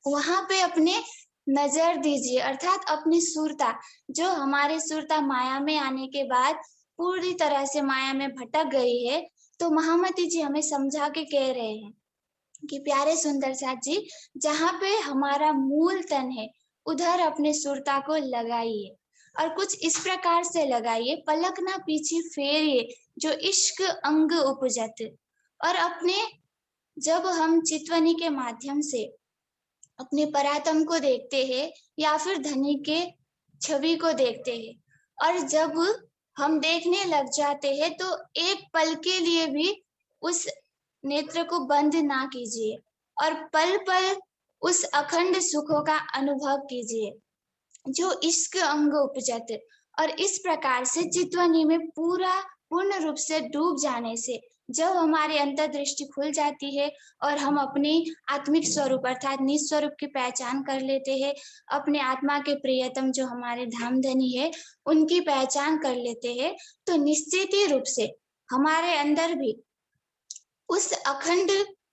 वहां पे अपने नजर दीजिए, अर्थात अपनी सुरता, जो हमारी सुरता माया में आने के बाद पूरी तरह से माया में भटक गई है, तो महामती जी हमें समझा के कह रहे हैं कि प्यारे सुंदर साथ जी, जहाँ पे हमारा मूल तन है, उधर अपने सुरता को लगाइए और कुछ इस प्रकार से लगाइए, पलक ना पीछे फेरिए, जो इश्क अंग उपजत। और अपने, जब हम चितवनी के माध्यम से अपने परातम को देखते हैं या फिर धनी के छवि को देखते हैं, और जब हम देखने लग जाते हैं तो एक पल के लिए भी उस नेत्र को बंद ना कीजिए और पल पल उस अखंड सुखों का अनुभव कीजिए, जो इश्क अंग उपजत। और इस प्रकार से चितवनी में पूर्ण रूप से डूब जाने से जब हमारी अंतर्दृष्टि खुल जाती है और हम अपनी आत्मिक स्वरूप अर्थात निस्वरूप की पहचान कर लेते हैं, अपने आत्मा के प्रियतम जो हमारे धामधनी है उनकी पहचान कर लेते हैं, तो निश्चित ही रूप से हमारे अंदर भी उस अखंड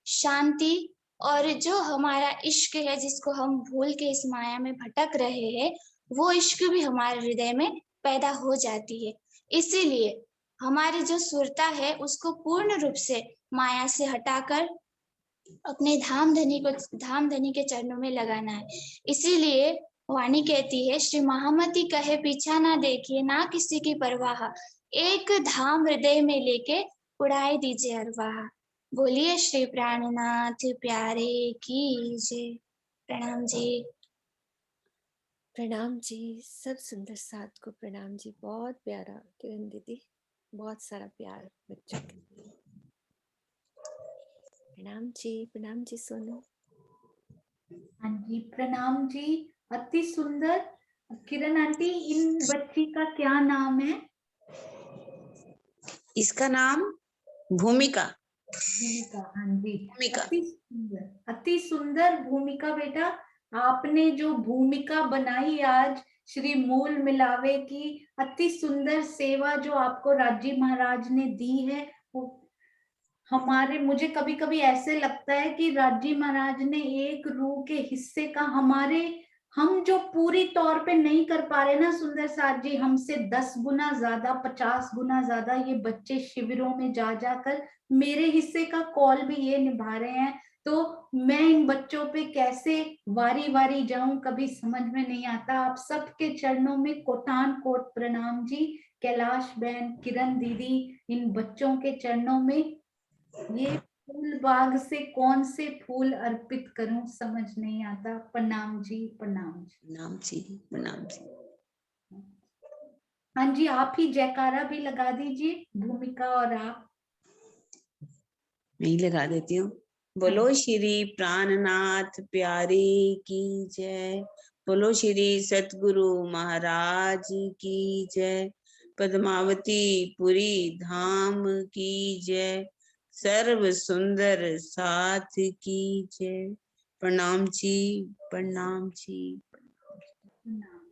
शांति और जो हमारा इश्क है, जिसको हम भूल के इस माया में भटक रहे हैं, वो इश्क भी हमारे हृदय में पैदा हो जाती है। इसीलिए हमारी जो सुरता है उसको पूर्ण रूप से माया से हटाकर अपने धाम धनी के चरणों में लगाना है। इसीलिए वाणी कहती है, श्री महामती कहे पीछा ना देखिए, ना किसी की परवाह, एक धाम हृदय में लेके उड़ाई दीजिए अरवाह। बोलिए श्री प्राणनाथ प्यारे की जय। प्रणाम जी। प्रणाम जी, सब सुंदर साथ को प्रणाम जी। बहुत प्यारा किरण दीदी, बहुत सारा प्यार बच्चों के लिए। प्रणाम जी, प्रणाम जी सोनू। हाँ जी, प्रणाम जी, अति सुंदर। किरण आंटी, इन बच्ची का क्या नाम है? इसका नाम भूमिका। भूमिका। हाँ जी, भूमिका। अति सुंदर भूमिका बेटा। आपने जो भूमिका बनाई आज श्री मूल मिलावे की, अति सुंदर सेवा जो आपको राजी महाराज ने दी है, वो हमारे, मुझे कभी कभी ऐसे लगता है कि राजी महाराज ने एक रूह के हिस्से का हमारे, हम जो पूरी तौर पे नहीं कर पा रहे ना सुंदर साथ जी, हमसे 10 गुना ज्यादा, 50 गुना ज्यादा ये बच्चे शिविरों में जा जाकर मेरे हिस्से का कॉल भी ये निभा रहे हैं। तो मैं इन बच्चों पे कैसे वारी वारी जाऊं, कभी समझ में नहीं आता। आप सबके चरणों में कोटान कोट प्रणाम जी। कैलाश बहन, किरण दीदी, इन बच्चों के चरणों में ये फूल बाग से कौन से फूल अर्पित करूं, समझ नहीं आता। प्रणाम जी, प्रणाम जी। प्रणाम जी, प्रणाम जी। हाँ जी, आप ही जयकारा भी लगा दीजिए, भूमिका और आप। मैं ही लगा देती हूँ। बोलो श्री प्राणनाथ प्यारे की जय। बोलो श्री सतगुरु महाराज की जय। पद्मावती पुरी धाम की जय। सर्व सुंदर साथ की जय। प्रणाम जी, प्रणाम जी,